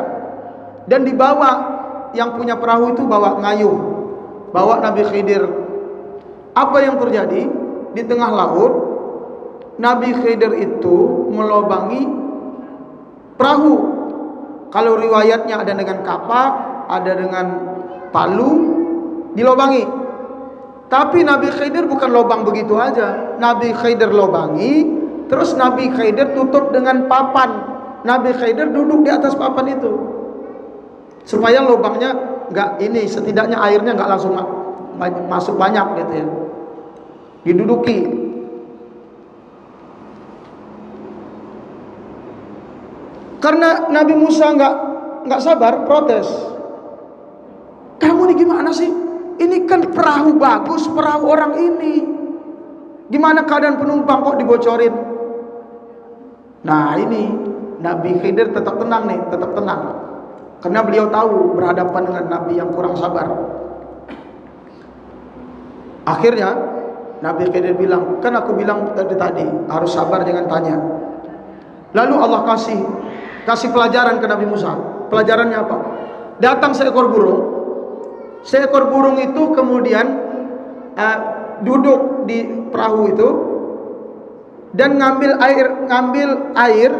Dan dibawa, yang punya perahu itu bawa ngayuh, bawa Nabi Khidir. Apa yang terjadi di tengah laut? Nabi Khidir itu melobangi perahu. Kalau riwayatnya ada dengan kapak, ada dengan palu, dilobangi. Tapi Nabi Khidir bukan lobang begitu aja. Nabi Khidir lobangi, terus Nabi Khidir tutup dengan papan. Nabi Khidir duduk di atas papan itu, supaya lobangnya setidaknya airnya nggak langsung masuk banyak gitu ya. Diduduki. Karena Nabi Musa nggak sabar, protes. Kamu ini gimana sih? Ini kan perahu bagus, perahu orang ini. Gimana keadaan penumpang kok dibocorin? Nah, ini Nabi Khidir tetap tenang nih, tetap tenang. Karena beliau tahu berhadapan dengan Nabi yang kurang sabar. Akhirnya Nabi Khidir bilang, kan aku bilang tadi harus sabar, jangan tanya. Lalu Allah kasih pelajaran ke Nabi Musa. Pelajarannya apa? Datang seekor burung. Seekor burung itu kemudian duduk di perahu itu dan ngambil air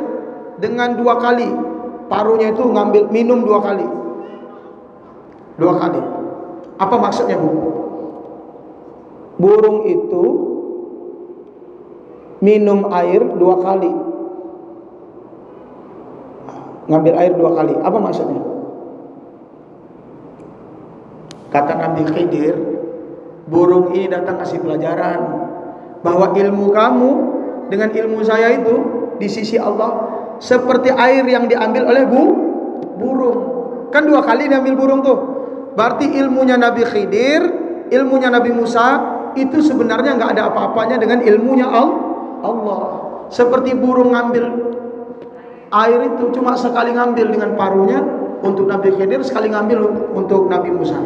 dengan 2 kali. Paruhnya itu minum 2 kali. 2 kali. Apa maksudnya, Bu? Burung itu minum air 2 kali. Ngambil air 2 kali. Apa maksudnya? Kata Nabi Khidir, burung ini datang kasih pelajaran bahwa ilmu kamu dengan ilmu saya itu di sisi Allah seperti air yang diambil oleh burung. Kan 2 kali diambil burung tuh. Berarti ilmunya Nabi Khidir, ilmunya Nabi Musa itu sebenarnya nggak ada apa-apanya dengan ilmunya Allah. Seperti burung ngambil air itu cuma sekali ngambil dengan paruhnya untuk Nabi Khidir, sekali ngambil untuk Nabi Musa.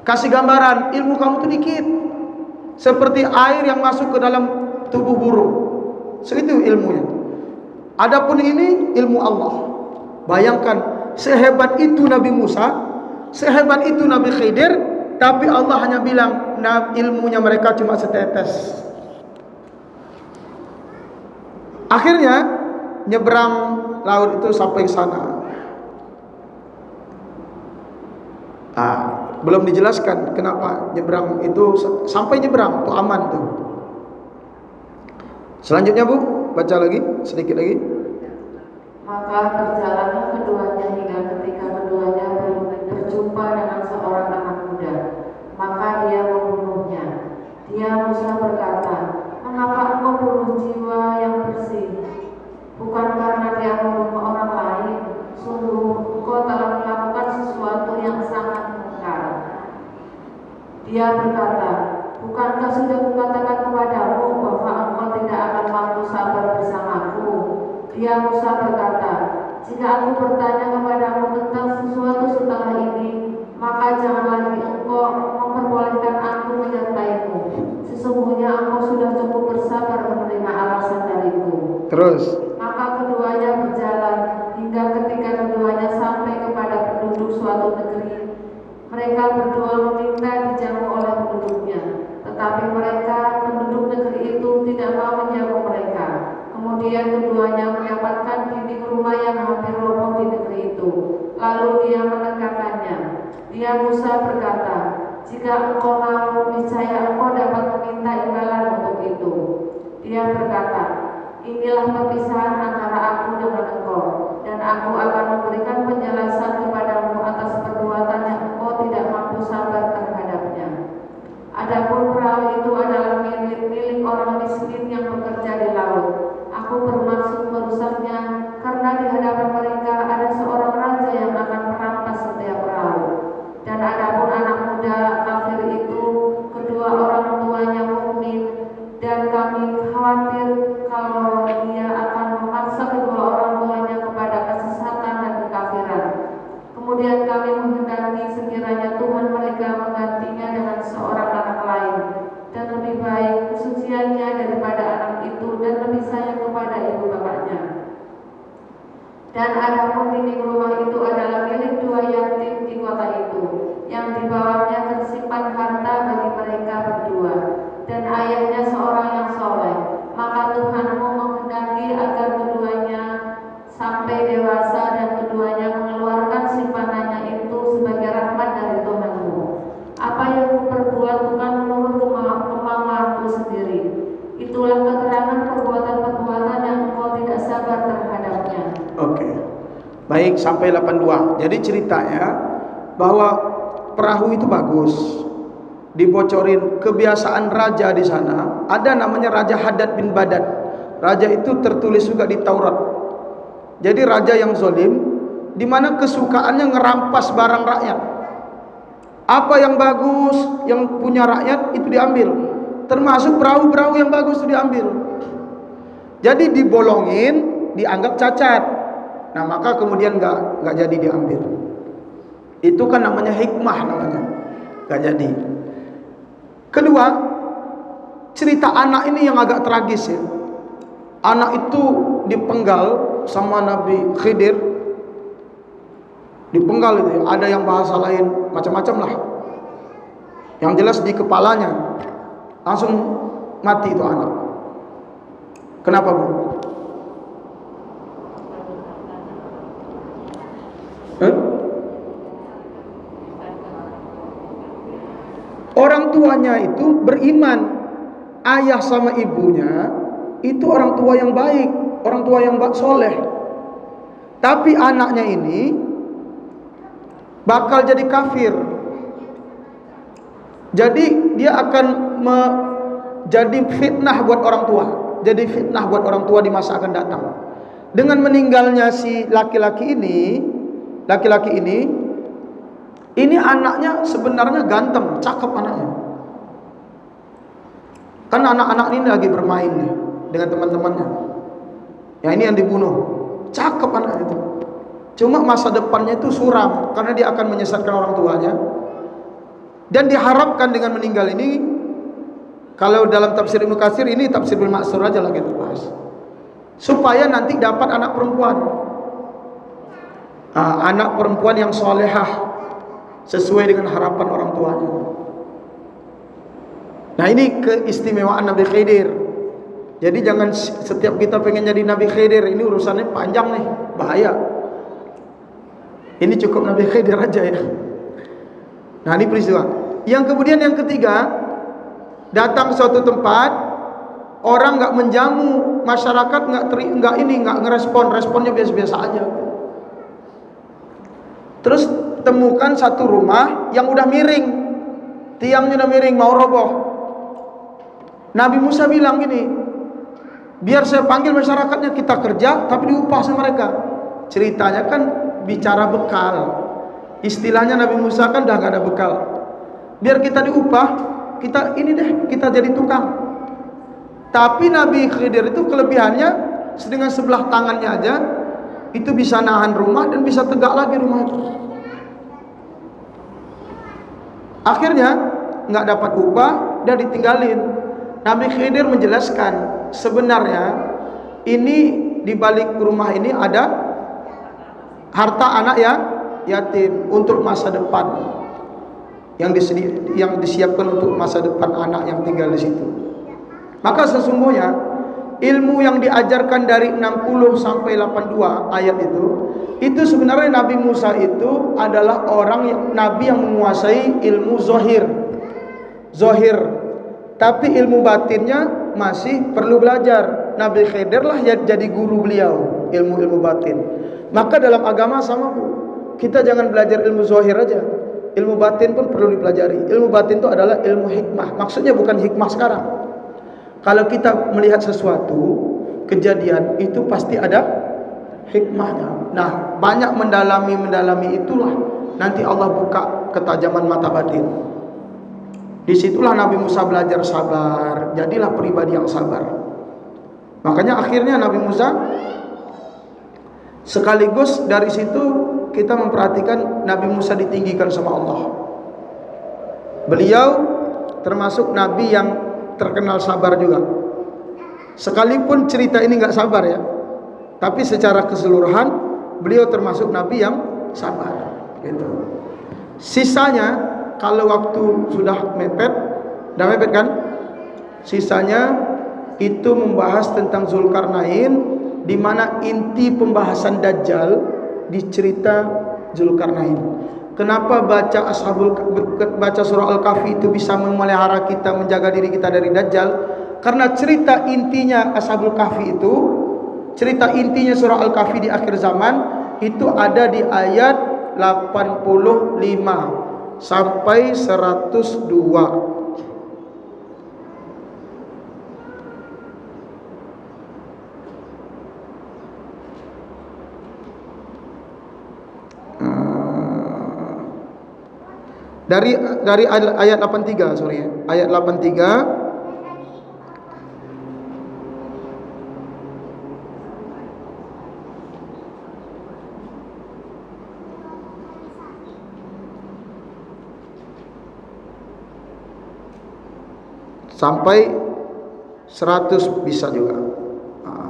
Kasih gambaran, ilmu kamu tuh dikit. Seperti air yang masuk ke dalam tubuh burung. Segitu ilmunya. Adapun ini ilmu Allah. Bayangkan, sehebat itu Nabi Musa, sehebat itu Nabi Khidir, tapi Allah hanya bilang ilmunya mereka cuma setetes. Akhirnya nyebrang laut itu sampai ke sana. Belum dijelaskan kenapa nyebrang itu sampai nyebrang tuh aman tuh. Selanjutnya, Bu, baca lagi sedikit lagi. Maka berjalanlah keduanya hingga ketika keduanya berjumpa dengan seorang anak muda. Maka dia membunuhnya. Dia Musa berkata, "Mengapa engkau bunuh jiwa yang bersih? Bukan karena dia membunuh orang lain. Sungguh engkau telah melakukan sesuatu yang sangat mungkar." Dia berkata, "Bukankah sudah kukatakan kepadamu bahwa engkau tidak akan mampu sabar bersamaku?" Dia Musa berkata, "Jika aku bertanya kepadamu tentang sesuatu setelah ini, maka jangan lagi engkau memperbolehkan aku menyertaimu. Sesungguhnya engkau sudah cukup bersabar menerima alasan dariku." Terus. Maka keduanya berjalan hingga ketika keduanya sampai kepada penduduk suatu negeri. Mereka berdua meminta dijamu oleh penduduknya, tetapi mereka penduduk negeri itu tidak mau menjamu mereka. Kemudian keduanya mendapatkan dinding rumah yang hampir roboh di negeri itu. Lalu dia menegakkannya. Dia Musa berkata, "Jika engkau mau, niscaya engkau dapat meminta imbalan untuk itu." Dia berkata, "Inilah perpisahan antara aku dengan engkau, dan aku akan memberikan penjelasan kepadamu atas perbuatan yang engkau tidak mampu sabar terhadapnya. Adapun perahu itu adalah milik orang miskin yang bekerja di laut. Aku bermaksud merusaknya karena di hadapan mereka ada seorang raja yang akan merampas setiap perahu. Dan adapun anak muda kafir itu, kedua orang tuanya mukmin, dan kami khawatir kalau dia akan memaksa kedua orang tuanya kepada kesesatan dan kekafiran. Kemudian kami menghendaki sekiranya Tuhan mereka menggantinya dengan seorang anak lain, dan lebih baik kesuciannya daripada anak itu, dan lebih sayang kepada ibu bapaknya. Dan adapun dinding rumah itu adalah milik 2 yatim di kota itu, yang di bawahnya tersimpan harta bagi mereka berdua, dan ayahnya seorang yang soleh. Maka Tuhanmu menghendaki agar keduanya sampai dewasa, dan keduanya mengeluarkan simpanannya itu sebagai rahmat dari Tuhanmu. Apa yang kuperbuat bukan menurut kemauanku sendiri. Itulah keterangan perbuatan-perbuatan yang engkau tidak sabar terhadapnya." Oke. Baik, sampai 82. Jadi ceritanya bahwa perahu itu bagus. Dibocorin kebiasaan raja di sana. Ada namanya Raja Hadad bin Badad. Raja itu tertulis juga di Taurat. Jadi raja yang zalim, di mana kesukaannya ngerampas barang rakyat. Apa yang bagus, yang punya rakyat itu diambil. Termasuk perahu-perahu yang bagus itu diambil. Jadi dibolongin, dianggap cacat. Nah, maka kemudian nggak jadi diambil. Itu kan namanya hikmah namanya. Nggak jadi. Kedua, cerita anak ini yang agak tragis ya. Anak itu dipenggal sama Nabi Khidir. Dipenggal itu ya. Ada yang bahasa lain macam-macam lah. Yang jelas di kepalanya langsung mati itu anak. Kenapa, Bu? Orang tuanya itu beriman. Ayah sama ibunya itu orang tua yang baik, orang tua yang soleh. Tapi anaknya ini bakal jadi kafir. Jadi dia akan jadi fitnah buat orang tua. Jadi fitnah buat orang tua di masa akan datang. Dengan meninggalnya si laki-laki ini anaknya sebenarnya ganteng, cakep anaknya. Kan anak-anak ini lagi bermain nih dengan teman-temannya. Ya ini yang dibunuh. Cakep anak itu. Cuma masa depannya itu suram karena dia akan menyesatkan orang tuanya. Dan diharapkan dengan meninggal ini, kalau dalam tafsir Ibnu Katsir ini tafsir Ibnu Mansur aja lah kita bahas. Supaya nanti dapat anak perempuan. Anak perempuan yang solehah sesuai dengan harapan orang tuanya. Nah ini keistimewaan Nabi Khidir. Jadi jangan setiap kita pengen jadi Nabi Khidir, ini urusannya panjang nih, bahaya. Ini cukup Nabi Khidir aja ya. Nah ini peristiwa. Yang kemudian yang ketiga, datang suatu tempat, orang nggak menjamu, masyarakat nggak ngerespon, responnya biasa-biasa aja. Terus temukan satu rumah yang udah miring, tiangnya udah miring, mau roboh. Nabi Musa bilang gini, biar saya panggil masyarakatnya, kita kerja tapi diupah sama mereka. Ceritanya kan bicara bekal. Istilahnya Nabi Musa kan udah gak ada bekal. Biar kita diupah, kita jadi tukang. Tapi Nabi Khidir itu kelebihannya dengan sebelah tangannya aja itu bisa nahan rumah dan bisa tegak lagi rumah itu. Akhirnya nggak dapat upah dan ditinggalin. Nabi Khidir menjelaskan sebenarnya ini di balik rumah ini ada harta anak ya yatim untuk masa depan yang disiapkan untuk masa depan anak yang tinggal di situ. Maka sesungguhnya ilmu yang diajarkan dari 60 sampai 82 ayat itu sebenarnya Nabi Musa itu adalah nabi yang menguasai ilmu zahir. Tapi ilmu batinnya masih perlu belajar. Nabi Khidir lah yang jadi guru beliau ilmu batin. Maka dalam agama sama Bu, kita jangan belajar ilmu zahir aja, ilmu batin pun perlu dipelajari. Ilmu batin itu adalah ilmu hikmah. Maksudnya bukan hikmah sekarang. Kalau kita melihat sesuatu kejadian itu pasti ada hikmahnya. Nah, banyak mendalami itulah nanti Allah buka ketajaman mata batin. Disitulah Nabi Musa belajar sabar. Jadilah pribadi yang sabar. Makanya akhirnya Nabi Musa, sekaligus dari situ kita memperhatikan Nabi Musa ditinggikan sama Allah. Beliau termasuk Nabi yang terkenal sabar juga. Sekalipun cerita ini nggak sabar ya, tapi secara keseluruhan beliau termasuk Nabi yang sabar. Gitu. Sisanya kalau waktu sudah mepet kan? Sisanya itu membahas tentang Zulkarnain, di mana inti pembahasan Dajjal di cerita Zulkarnain. Kenapa baca surah Al-Kahfi itu bisa memelihara kita, menjaga diri kita dari Dajjal? Karena cerita intinya Ashabul Kahfi itu, cerita intinya surah Al-Kahfi di akhir zaman itu ada di ayat 85 sampai 102. Dari ayat 83, sorry ya. Ayat 83 sampai 100 bisa juga.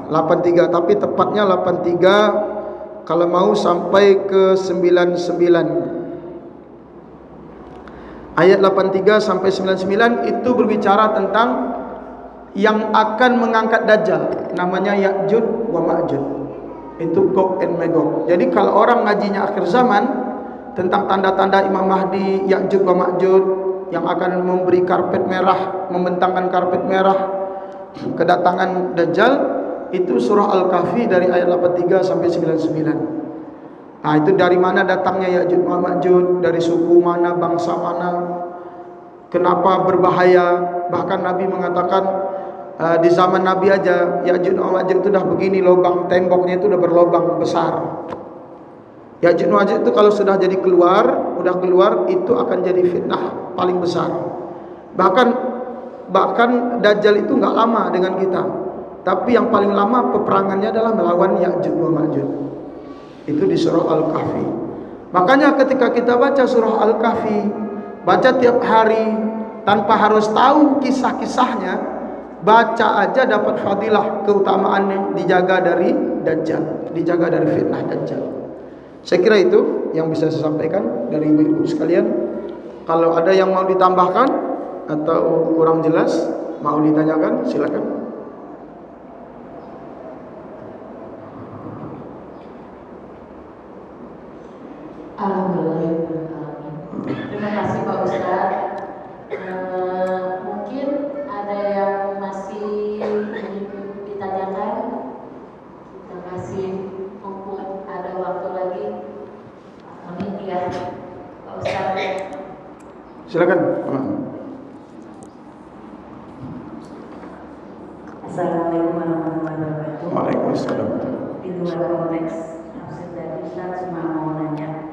83, tapi tepatnya 83 kalau mau sampai ke 99. Ayat 83 sampai 99 itu berbicara tentang yang akan mengangkat Dajjal, namanya Ya'juj wa Ma'juj. Itu Gog and Magog. Jadi kalau orang ngajinya akhir zaman tentang tanda-tanda Imam Mahdi, Ya'juj wa Ma'juj yang akan memberi karpet merah, membentangkan karpet merah, kedatangan Dajjal, itu surah Al-Kahfi dari ayat 83 sampai 99. Nah, itu dari mana datangnya Ya'juj wa Ma'juj, dari suku mana, bangsa mana, kenapa berbahaya. Bahkan Nabi mengatakan di zaman Nabi aja Ya'juj wa Ma'juj itu dah begini, lubang temboknya itu udah berlubang besar. Ya'juj wa Ma'juj itu kalau sudah jadi keluar, udah keluar, itu akan jadi fitnah paling besar. Bahkan Dajjal itu nggak lama dengan kita, tapi yang paling lama peperangannya adalah melawan Ya'juj wa Ma'juj. Itu di surah Al-Kahfi. Makanya ketika kita baca surah Al-Kahfi, baca tiap hari tanpa harus tahu kisah-kisahnya, baca aja dapat fadilah, keutamaannya, dijaga dari Dajjal, dijaga dari fitnah Dajjal. Saya kira itu yang bisa saya sampaikan dari ibu-ibu sekalian. Kalau ada yang mau ditambahkan atau kurang jelas, mau ditanyakan, silakan. Alhamdulillah. Terima kasih Pak Ustadz. Mungkin ada yang masih ingin ditanyakan. Kita kasih mumpung ada waktu lagi. Amin ya, Pak Ustadz. Silakan. Assalamualaikum warahmatullahi wabarakatuh. Waalaikumsalam. Di luar konteks tafsir dari Ustaz, cuma mau nanya,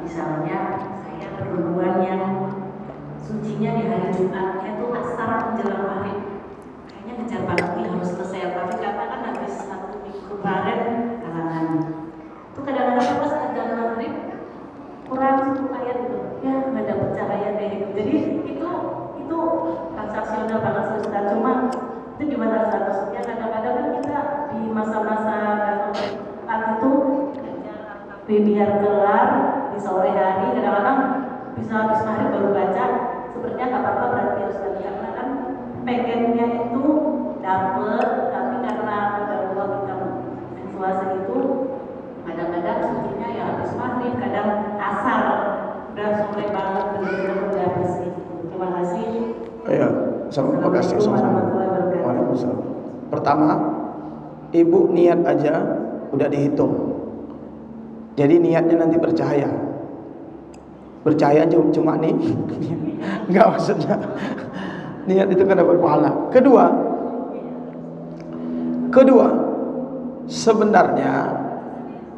misalnya saya perempuan yang sucinya di hari Jumatnya itu asar menjelang maghrib, kayaknya ngejar banget nih harus selesai, tapi karena kan habis 1 minggu kemarin kalangan itu kadang-kadang pas adzan maghrib kurang 10 ayat gitu, ya nggak dapet cahaya kayak gitu. Jadi itu transaksional banget sih Ustaz. Cuma itu gimana Ustaz? Maksudnya kadang-kadang kan kita di masa-masa itu biar kelar di sore hari, kadang-kadang bisa habis maghrib baru baca, sebenarnya nggak apa-apa berarti Ustaz, karena kan pengennya itu dapet, tapi karena udah luar kita mensuasi itu kadang-kadang sucinya ya habis maghrib, kadang asar udah sore banget, benar-benar udah habis gitu. Terima kasih. Ya, terima kasih. Waalaikumsalam. Pertama, ibu niat aja udah dihitung. Jadi niatnya nanti bercahaya. Bercahaya cuma nih, enggak maksudnya. Niat itu kan dapat pahala. Kedua, sebenarnya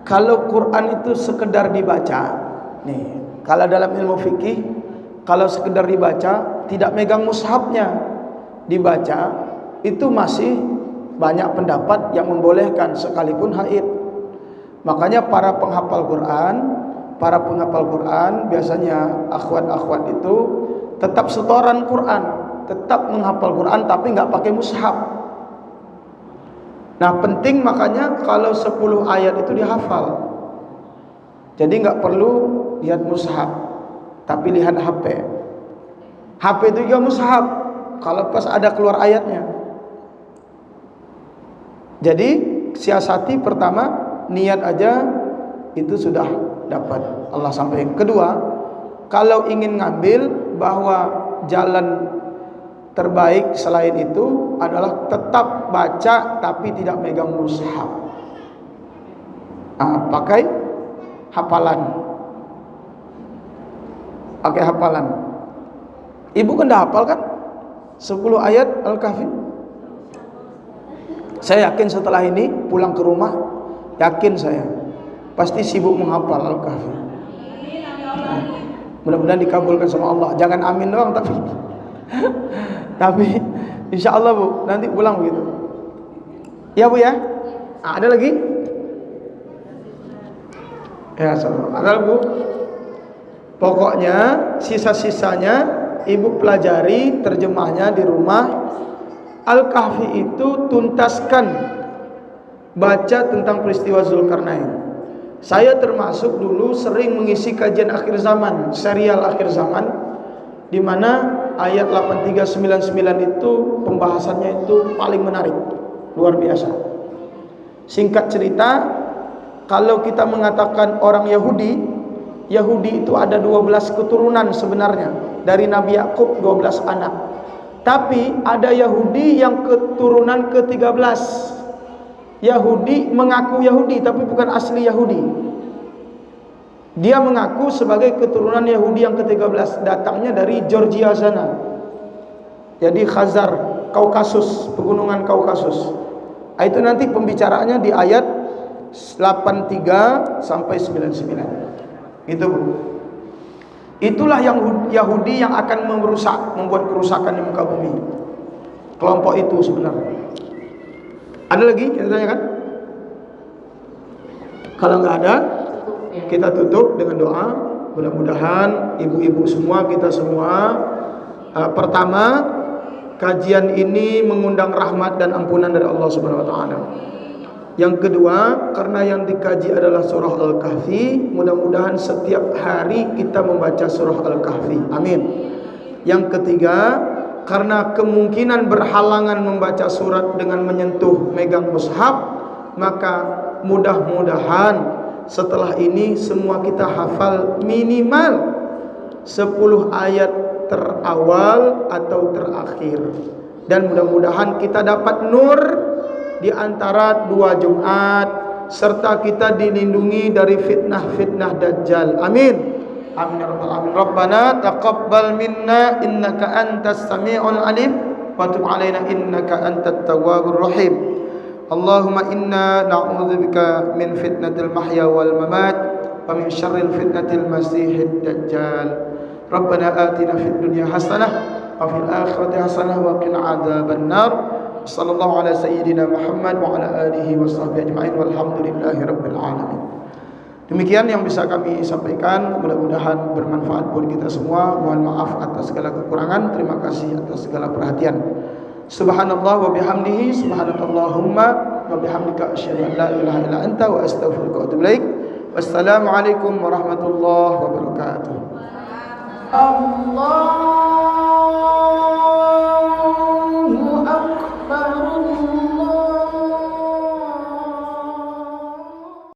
kalau Quran itu sekedar dibaca, nih, kalau dalam ilmu fikih, kalau sekedar dibaca, tidak megang mushafnya, dibaca, itu masih banyak pendapat yang membolehkan sekalipun haid. Makanya para penghafal Quran biasanya akhwat-akhwat itu tetap setoran Quran, tetap menghafal Quran tapi nggak pakai mushaf. Nah penting makanya kalau 10 ayat itu dihafal. Jadi nggak perlu lihat mushaf, tapi lihat HP. HP itu juga mushaf kalau pas ada keluar ayatnya. Jadi siasati pertama, niat aja itu sudah dapat Allah sampaikan. Kedua, kalau ingin ngambil bahwa jalan terbaik selain itu adalah tetap baca tapi tidak megang mushaf. Pakai hafalan. Pakai hafalan. Ibu kan dah hafal kan 10 ayat Al-Kahfi. Saya yakin setelah ini pulang ke rumah, yakin saya pasti sibuk menghafal Al-Kahfi. Mudah-mudahan dikabulkan sama Allah. Jangan amin doang tapi insya Allah Bu, nanti pulang begitu. Ya Bu ya. Ada lagi? Ya, ada Bu. Pokoknya sisa-sisanya Ibu pelajari terjemahnya di rumah. Al-Kahfi itu tuntaskan baca tentang peristiwa Zulkarnain. Saya termasuk dulu sering mengisi kajian akhir zaman, serial akhir zaman, di mana ayat 8399 itu pembahasannya itu paling menarik, luar biasa. Singkat cerita, kalau kita mengatakan orang Yahudi itu ada 12 keturunan sebenarnya. Dari Nabi Yakub 12 anak. Tapi ada Yahudi yang keturunan ke-13. Yahudi mengaku Yahudi tapi bukan asli Yahudi. Dia mengaku sebagai keturunan Yahudi yang ke-13, datangnya dari Georgia sana. Jadi Khazar, Kaukasus, pegunungan Kaukasus. Itu nanti pembicaraannya di ayat 83 sampai 99. Itu Bu. Itulah yang Yahudi yang akan membuat kerusakan di muka bumi. Kelompok itu sebenarnya. Ada lagi kita tanyakan? Kalau nggak ada, kita tutup dengan doa. Mudah-mudahan ibu-ibu semua, kita semua, pertama, kajian ini mengundang rahmat dan ampunan dari Allah Subhanahu wa taala. Yang kedua, karena yang dikaji adalah surah Al-Kahfi, mudah-mudahan setiap hari kita membaca surah Al-Kahfi. Amin. Yang ketiga, karena kemungkinan berhalangan membaca surat dengan menyentuh megang mushaf, maka mudah-mudahan setelah ini semua kita hafal minimal 10 ayat terawal atau terakhir. Dan mudah-mudahan kita dapat nur di antara 2 Jumat, serta kita dilindungi dari fitnah-fitnah Dajjal. Amin. Amin ya rabbal alamin. Rabbana taqabbal minna innaka antas samiul alim wa tub alaina innaka antat tawwabur rahim. Allahumma inna na'udzubika min fitnatil mahya wal mamat wa min syarril fitnatil masiihid dajjal. Rabbana atina fid dunya hasanah wa fil akhirati hasanah wa qina adzaban nar. Sallallahu ala sayyidina Muhammad wa ala alihi wa sahbihi ajma'in walhamdulillahi rabbil alamin. Demikian yang bisa kami sampaikan, mudah-mudahan bermanfaat buat kita semua. Mohon maaf atas segala kekurangan, terima kasih atas segala perhatian. Subhanallah wa bihamdihi, subhanakallahumma wa bihamdika asyhadu an la ilaha illa anta wa astaghfiruka wa atubu ilaik. Wassalamualaikum warahmatullahi wabarakatuh. Allah